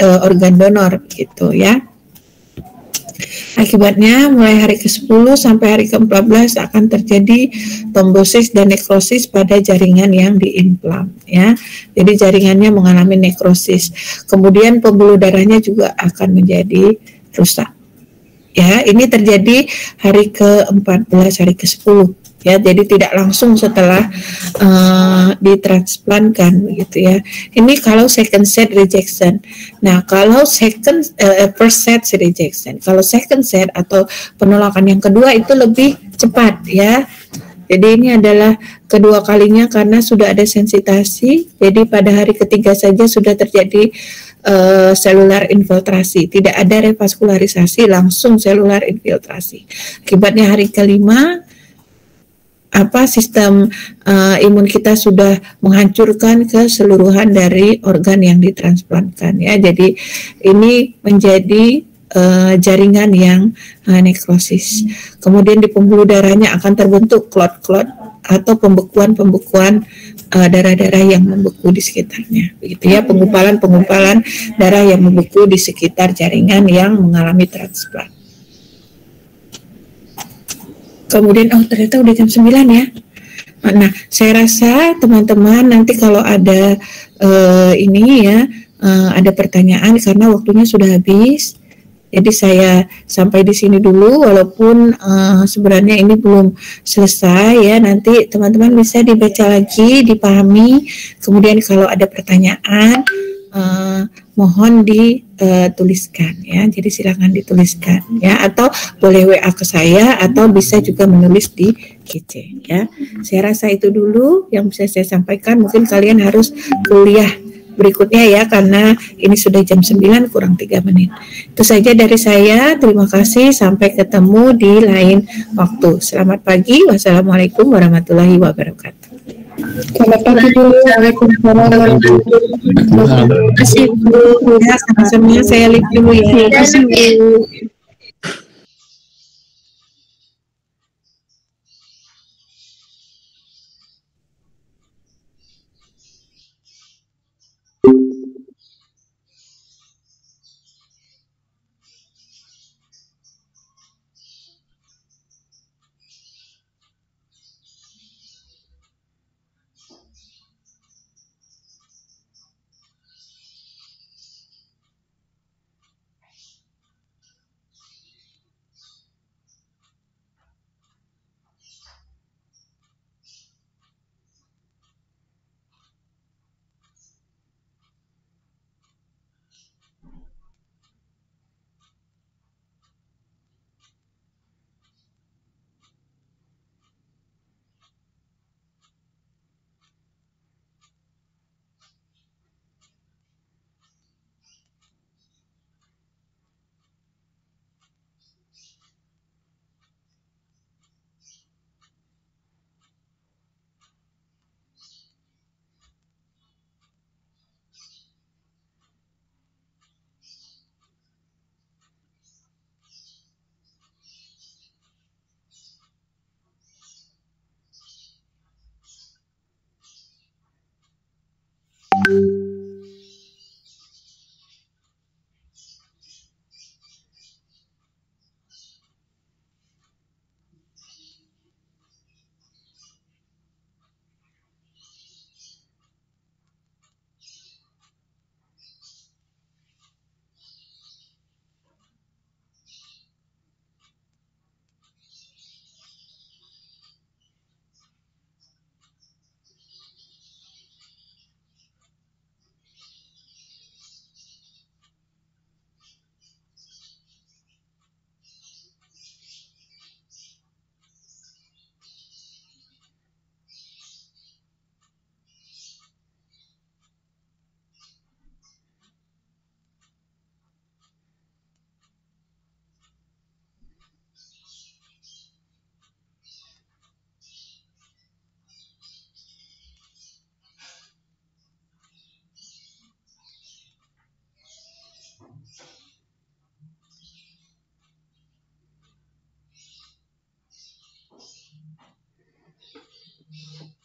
organ donor gitu ya. Akibatnya mulai hari ke-10 sampai hari ke-14 akan terjadi trombosis dan nekrosis pada jaringan yang diimplam ya. Jadi jaringannya mengalami nekrosis. Kemudian pembuluh darahnya juga akan menjadi rusak. Ya, ini terjadi hari ke-14, hari ke-10 ya. Jadi tidak langsung setelah ditransplantkan gitu ya. Ini kalau second set rejection. Nah, kalau first set rejection, kalau second set atau penolakan yang kedua itu lebih cepat ya. Jadi ini adalah kedua kalinya karena sudah ada sensitasi. Jadi pada hari ketiga saja sudah terjadi selular infiltrasi, tidak ada revaskularisasi, langsung selular infiltrasi. Akibatnya hari kelima sistem imun kita sudah menghancurkan keseluruhan dari organ yang ditransplantkan ya. Jadi ini menjadi jaringan yang nekrosis. Kemudian di pembuluh darahnya akan terbentuk klot-klot atau pembekuan darah-darah yang membeku di sekitarnya, begitu ya, penggumpalan darah yang membeku di sekitar jaringan yang mengalami transplant. Kemudian ternyata udah jam 9 ya. Nah, saya rasa teman-teman nanti kalau ada ada pertanyaan karena waktunya sudah habis. Jadi saya sampai di sini dulu, walaupun sebenarnya ini belum selesai ya. Nanti teman-teman bisa dibaca lagi, dipahami. Kemudian kalau ada pertanyaan, mohon dituliskan ya. Jadi silakan dituliskan ya, atau boleh WA ke saya atau bisa juga menulis di GC ya. Saya rasa itu dulu yang bisa saya sampaikan. Mungkin kalian harus kuliah berikutnya ya, karena ini sudah jam 9 kurang 3 menit. Itu saja dari saya. Terima kasih, sampai ketemu di lain waktu. Selamat pagi. Wassalamualaikum warahmatullahi wabarakatuh. Selamat pagi Bu. Waalaikumsalam warahmatullahi wabarakatuh. Terima kasih Bu. Ya, sama-sama, saya lihat dulu ya. Terima kasih Bu. kasih.